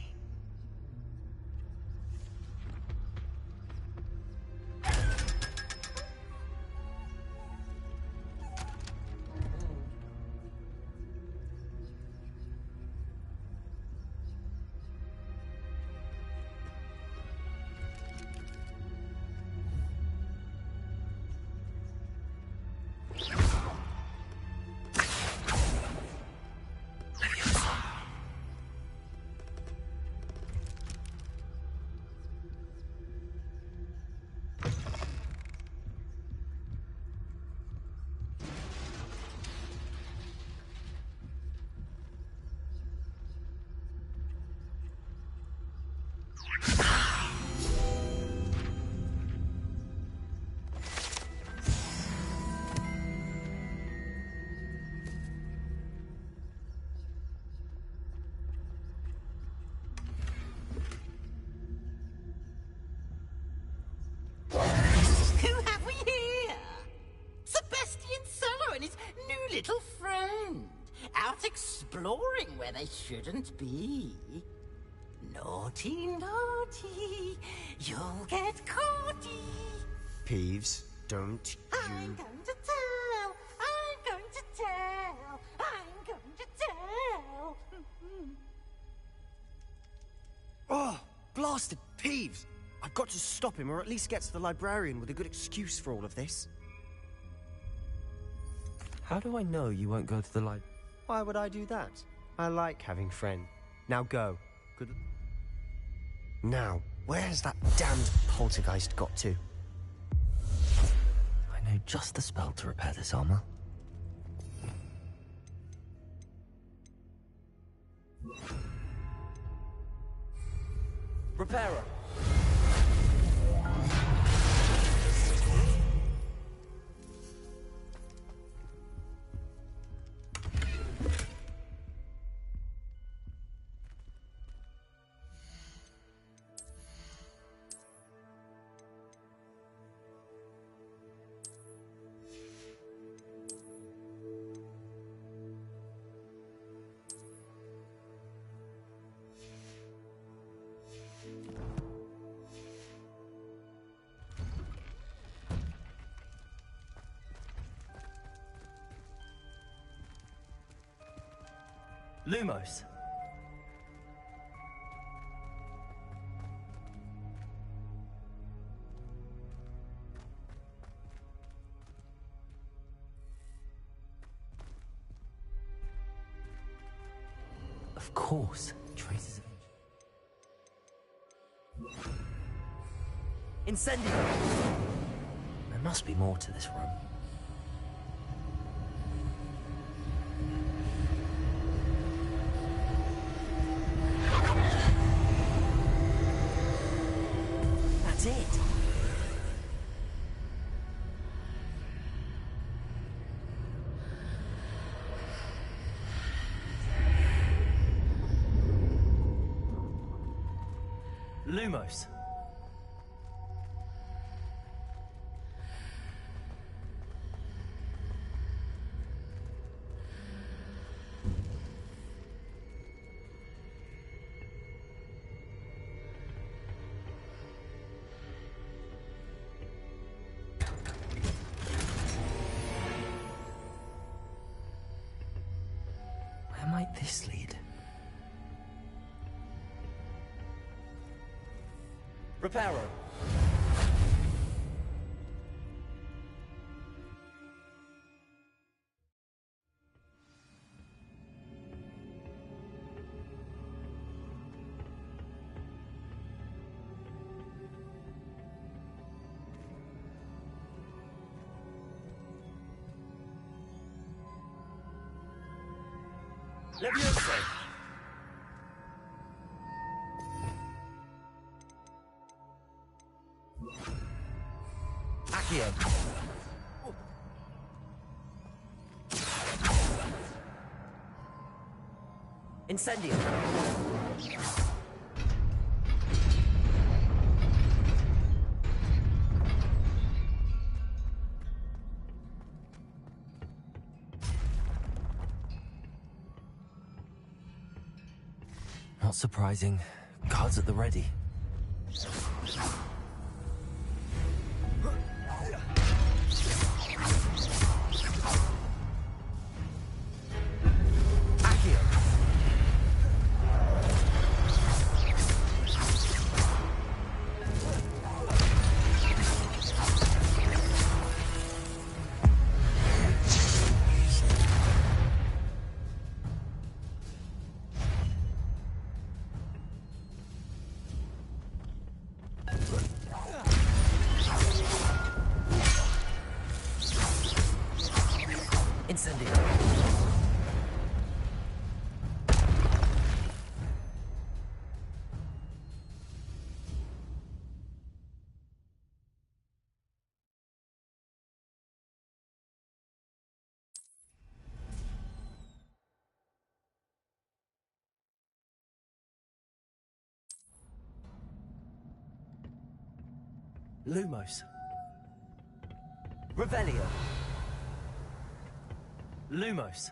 exploring where they shouldn't be. Naughty, naughty, you'll get caughty. Peeves, don't I'm going to tell, I'm going to tell, I'm going to tell. Oh, blasted Peeves! I've got to stop him, or at least get to the librarian with a good excuse for all of this. How do I know you won't go to the library? Why would I do that? I like having friends. Now go. Good. Now, where's that damned poltergeist got to? I know just the spell to repair this armor. Repairer! Lumos. Of course, traces of Incendio! There must be more to this room. That's it! Lumos. Where might this lead? Reparo. Leviosa. Accio. Incendio. Not surprising. Guards at the ready. Lumos. Revelio. Lumos.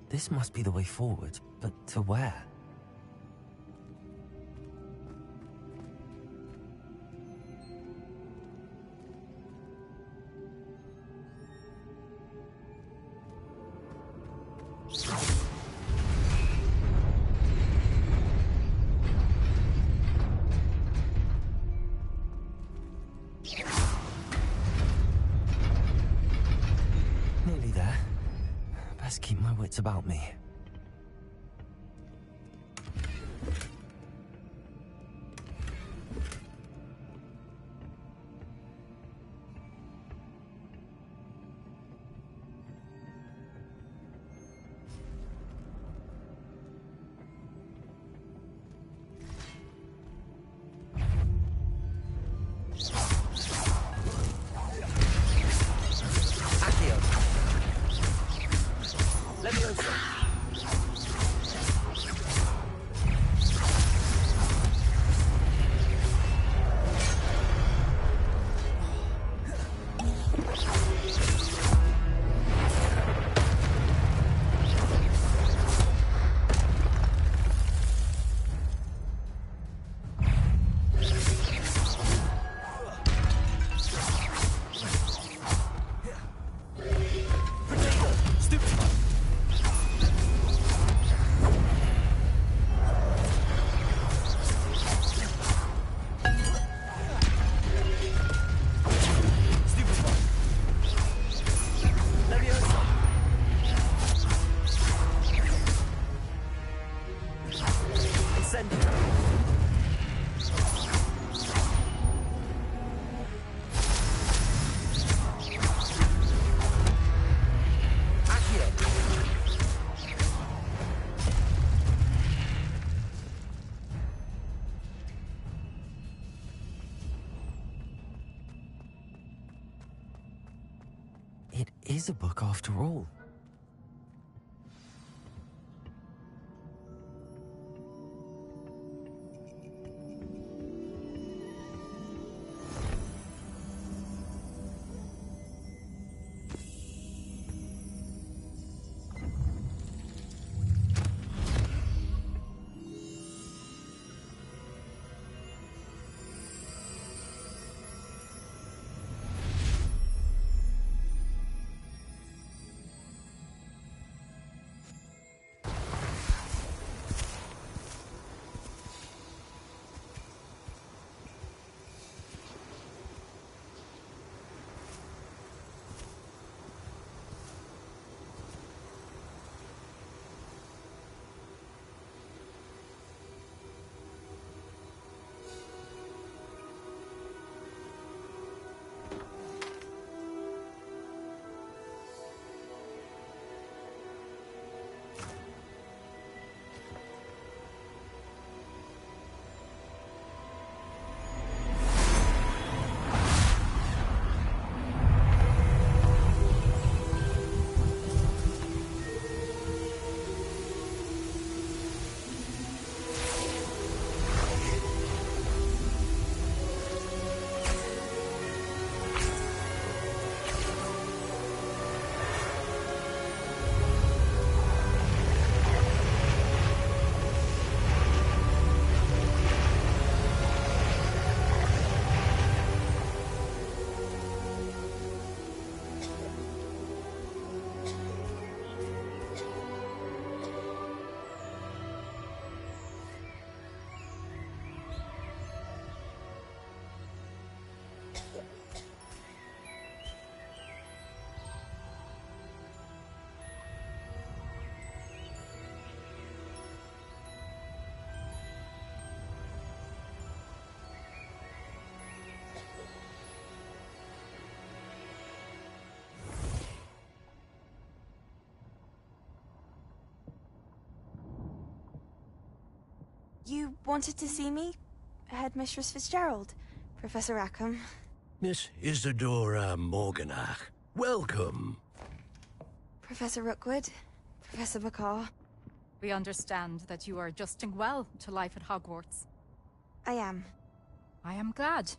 This must be the way forward, but to where? Nearly there. Best keep my wits about me. It is a book after all. You wanted to see me? Headmistress Fitzgerald, Professor Rackham. Miss Isadora Morganach, welcome. Professor Rookwood, Professor Bakar. We understand that you are adjusting well to life at Hogwarts. I am. I am glad.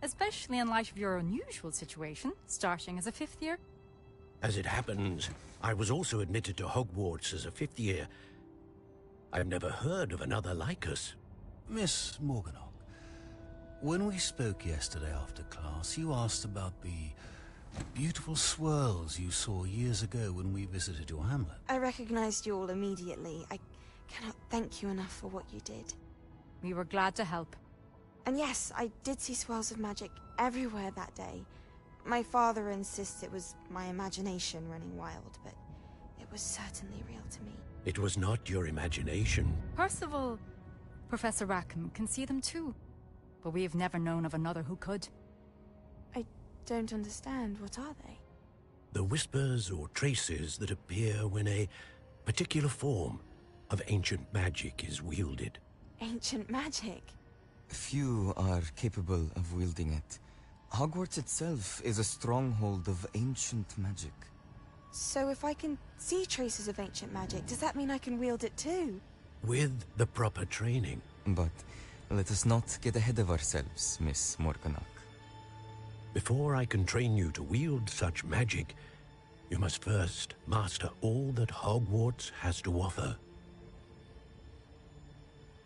Especially in light of your unusual situation, starting as a 5th year. As it happens, I was also admitted to Hogwarts as a 5th year. I've never heard of another like us. Miss Morganach, when we spoke yesterday after class, you asked about the beautiful swirls you saw years ago when we visited your hamlet. I recognized you all immediately. I cannot thank you enough for what you did. We were glad to help. And yes, I did see swirls of magic everywhere that day. My father insists it was my imagination running wild, but it was certainly real to me. It was not your imagination. Percival, Professor Rackham can see them too. But we have never known of another who could. I don't understand. What are they? The whispers or traces that appear when a particular form of ancient magic is wielded. Ancient magic? Few are capable of wielding it. Hogwarts itself is a stronghold of ancient magic. So if I can see traces of ancient magic, does that mean I can wield it too? With the proper training. But let us not get ahead of ourselves, Miss Morganach. Before I can train you to wield such magic, you must first master all that Hogwarts has to offer.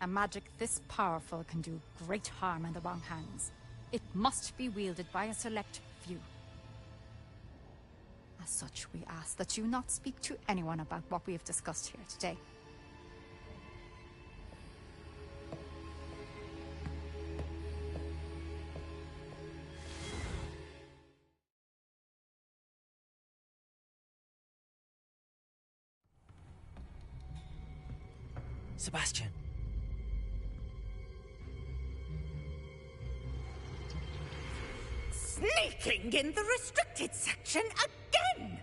A magic this powerful can do great harm in the wrong hands. It must be wielded by a select few. As such, we ask that you not speak to anyone about what we have discussed here today. Sebastian. Sneaking in the restricted section again!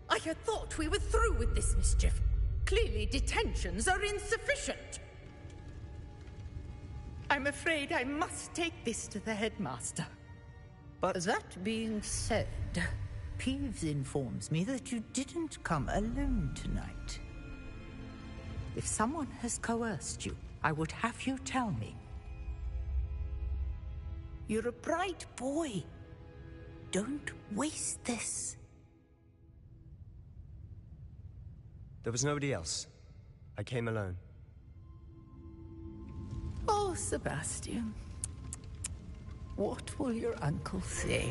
I had thought we were through with this mischief. Clearly detentions are insufficient. I'm afraid I must take this to the headmaster. But that being said, Peeves informs me that you didn't come alone tonight. If someone has coerced you, I would have you tell me. You're a bright boy. Don't waste this. There was nobody else. I came alone. Oh, Sebastian. What will your uncle say?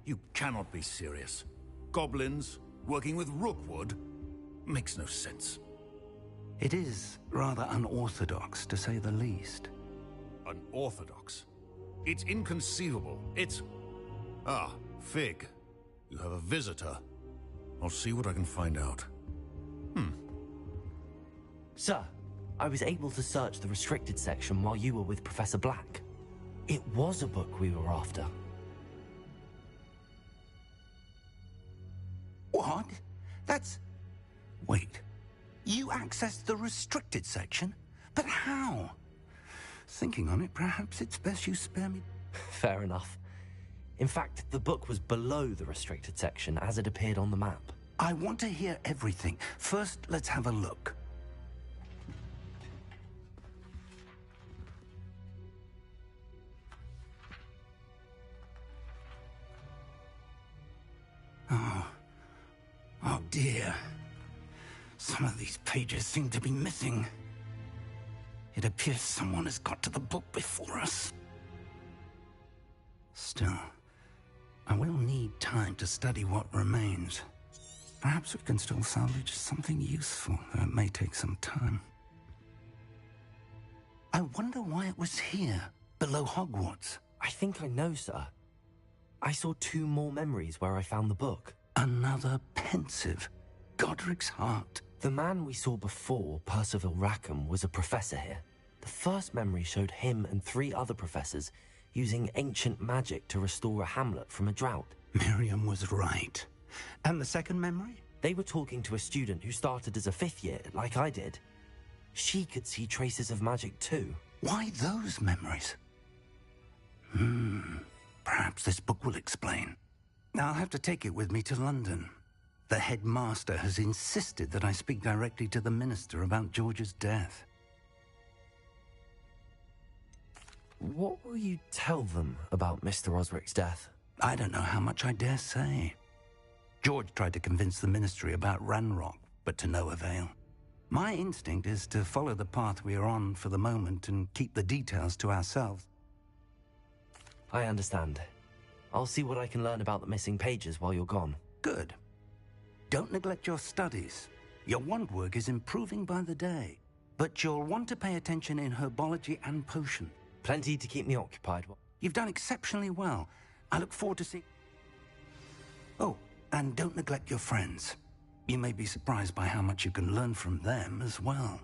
You cannot be serious. Goblins working with Rookwood makes no sense. It is rather unorthodox, to say the least. Unorthodox? It's inconceivable. It's... Ah, Fig. You have a visitor. I'll see what I can find out. Sir, I was able to search the restricted section while you were with Professor Black. It was a book we were after. What? That's... Wait. You accessed the restricted section? But how? Thinking on it, perhaps it's best you spare me... Fair enough. In fact, the book was below the restricted section as it appeared on the map. I want to hear everything. First, let's have a look. Oh dear. Some of these pages seem to be missing. It appears someone has got to the book before us. Still, I will need time to study what remains. Perhaps we can still salvage something useful, though it may take some time. I wonder why it was here, below Hogwarts. I think I know, sir. I saw 2 more memories where I found the book. Another pensive. Godric's heart. The man we saw before, Percival Rackham, was a professor here. The first memory showed him and 3 other professors using ancient magic to restore a hamlet from a drought. Miriam was right. And the second memory? They were talking to a student who started as a 5th year, like I did. She could see traces of magic too. Why those memories? Perhaps this book will explain. I'll have to take it with me to London. The headmaster has insisted that I speak directly to the minister about George's death. What will you tell them about Mr. Osric's death? I don't know how much I dare say. George tried to convince the ministry about Ranrock, but to no avail. My instinct is to follow the path we are on for the moment and keep the details to ourselves. I understand. I'll see what I can learn about the missing pages while you're gone. Good. Don't neglect your studies. Your wand work is improving by the day. But you'll want to pay attention in herbology and potion. Plenty to keep me occupied. You've done exceptionally well. I look forward to seeing... Oh, and don't neglect your friends. You may be surprised by how much you can learn from them as well.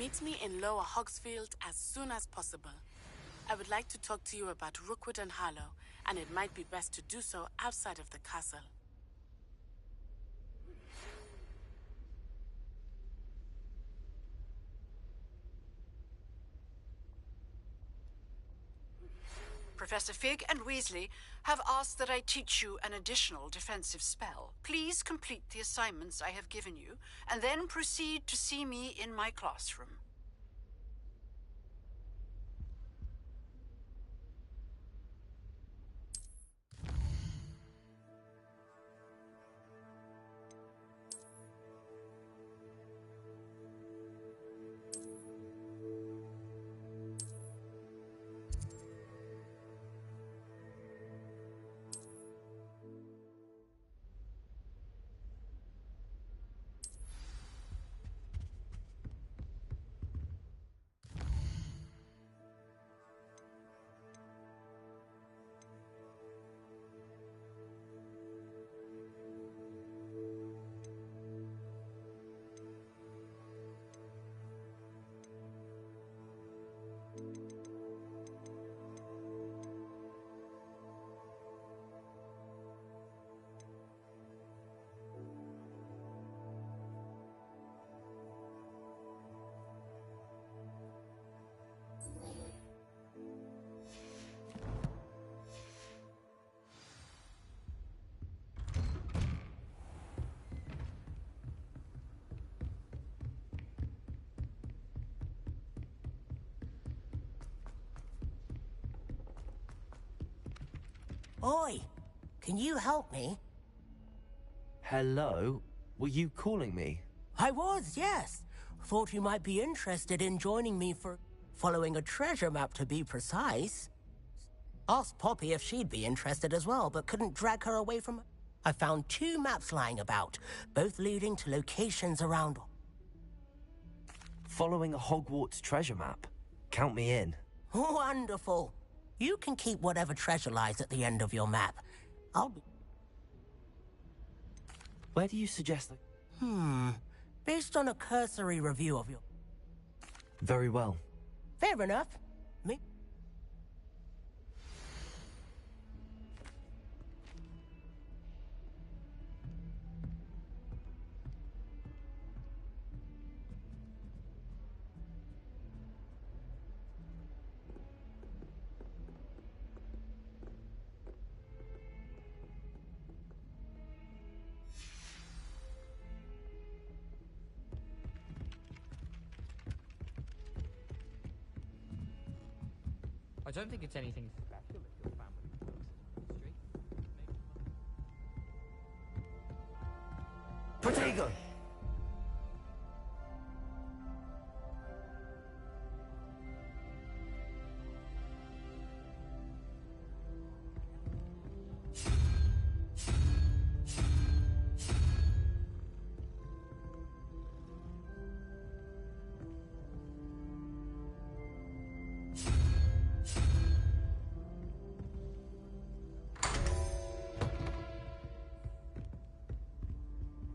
Meet me in Lower Hogsfield as soon as possible. I would like to talk to you about Rookwood and Harlow, and it might be best to do so outside of the castle. Professor Fig and Weasley have asked that I teach you an additional defensive spell. Please complete the assignments I have given you, and then proceed to see me in my classroom. Oi! Can you help me? Hello? Were you calling me? I was, yes. Thought you might be interested in joining me for following a treasure map, to be precise. Asked Poppy if she'd be interested as well, but couldn't drag her away from... I found 2 maps lying about, both leading to locations around... Following a Hogwarts treasure map? Count me in. Wonderful. You can keep whatever treasure lies at the end of your map. I'll be... Where do you suggest that... Based on a cursory review of your... Very well. Fair enough. Me... I don't think it's anything special if your family works in the street. Protego!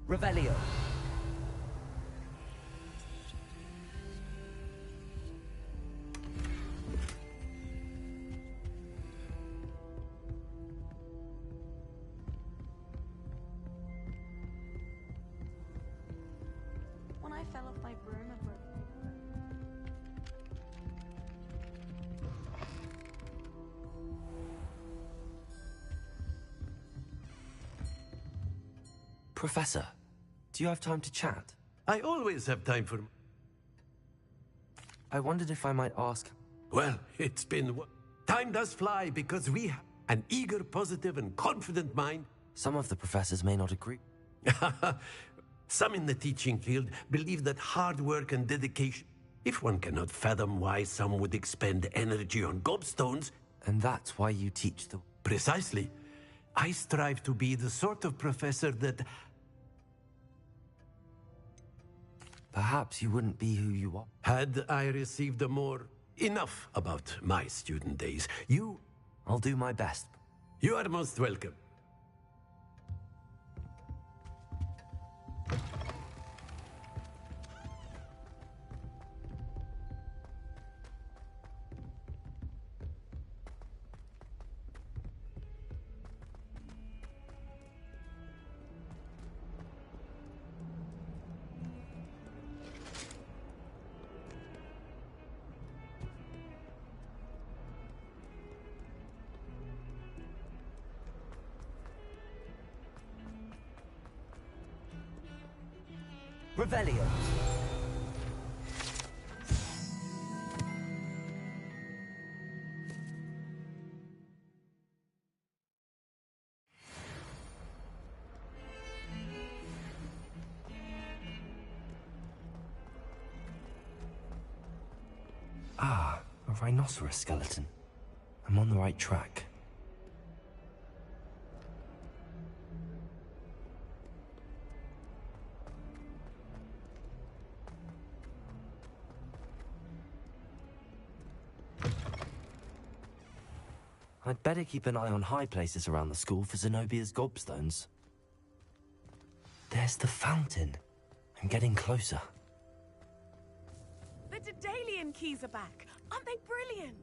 Revelio. When I fell off my broom, I broke. Professor, do you have time to chat? I always have time for... I wondered if I might ask... Well, it's been... Time does fly because we have an eager, positive, and confident mind. Some of the professors may not agree. Some in the teaching field believe that hard work and dedication... If one cannot fathom why some would expend energy on gobstones... And that's why you teach the... Precisely. I strive to be the sort of professor that... Perhaps you wouldn't be who you are. Had I received a more... Enough about my student days. You... I'll do my best. You are most welcome. Revelio. Ah, a rhinoceros skeleton. I'm on the right track. I'd better keep an eye on high places around the school for Zenobia's gobstones. There's the fountain. I'm getting closer. The Daedalian keys are back. Aren't they brilliant?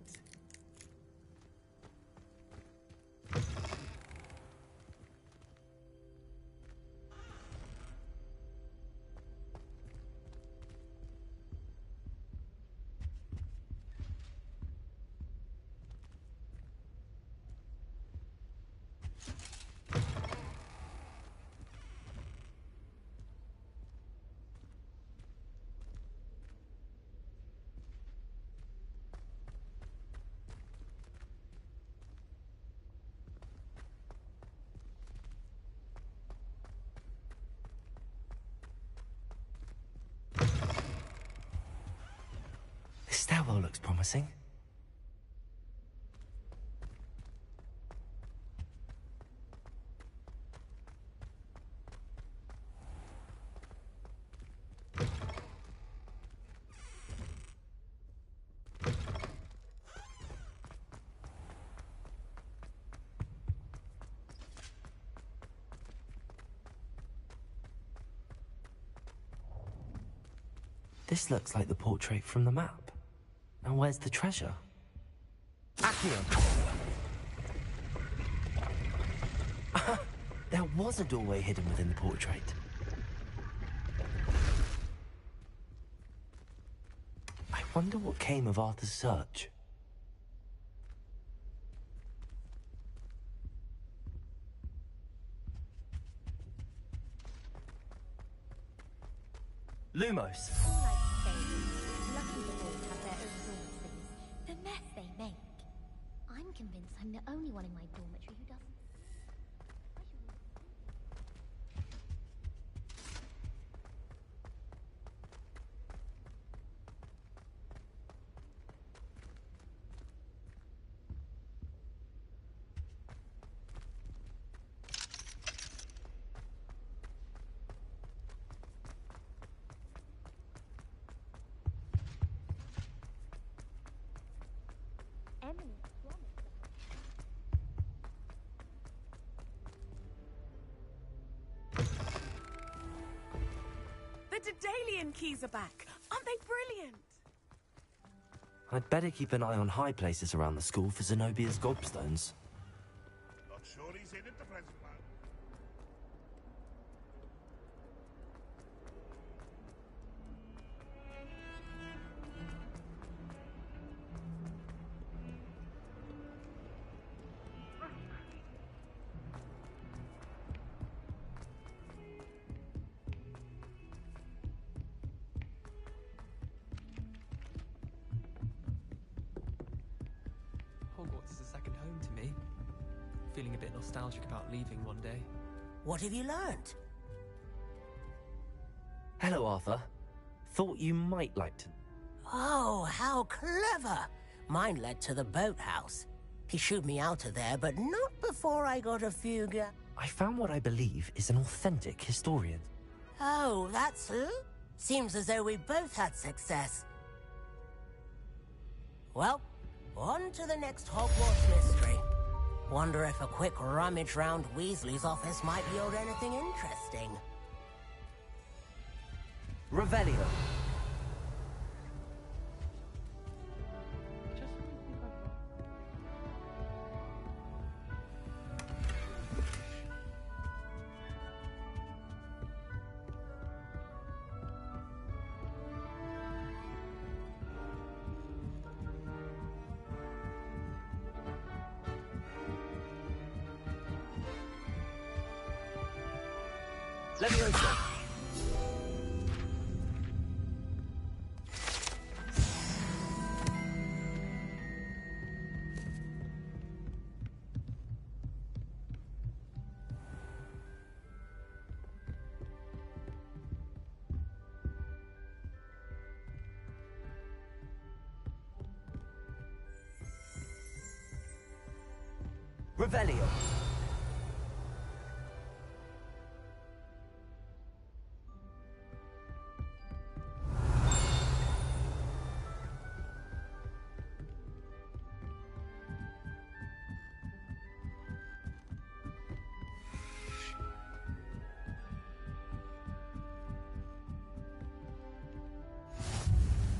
This stairwell looks promising. This looks like the portrait from the map. Now where's the treasure? Accio! There was a doorway hidden within the portrait. I wonder what came of Arthur's search. Lumos. The mess they make. I'm convinced I'm the only one in my dormitory who doesn't. The Daedalian keys are back. Aren't they brilliant? I'd better keep an eye on high places around the school for Zenobia's gobstones. Not sure he's in at the present man. Hogwarts is a second home to me. Feeling a bit nostalgic about leaving one day. What have you learned? Hello, Arthur. Thought you might like to... Oh, how clever! Mine led to the boathouse. He shooed me out of there, but not before I got a few I found what I believe is an authentic historian. Oh, that's who? Seems as though we both had success. Well, on to the next Hogwarts mystery. Wonder if a quick rummage round Weasley's office might yield anything interesting. Revelio. Leviosa. Revelio.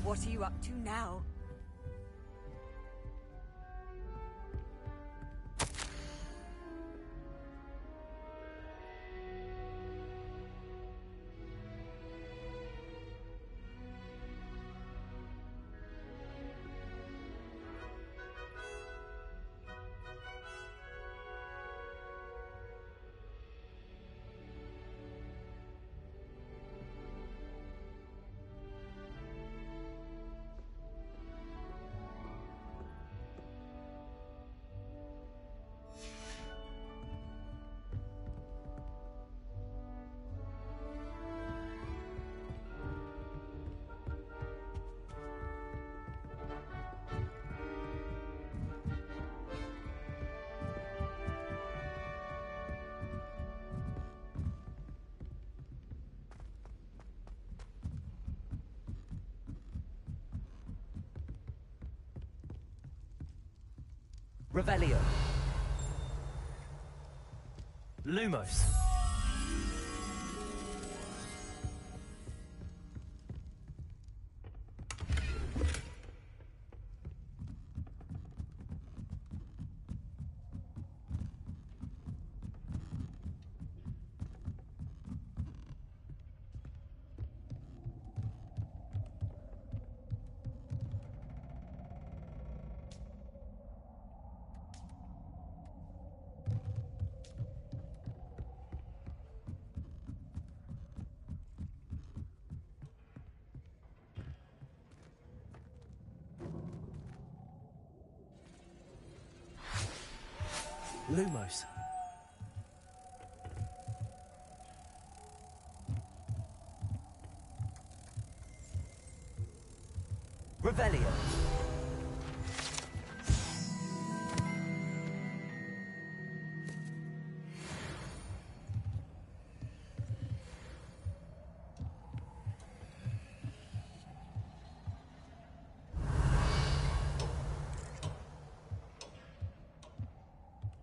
What are you up to now? Revelio. Lumos. Lumos. Revelio.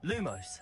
Lumos.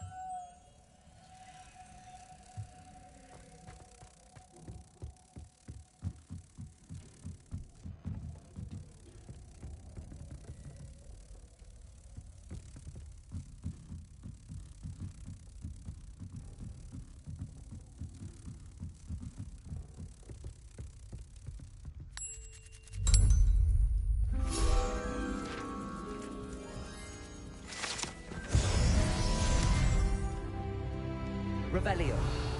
Revelio.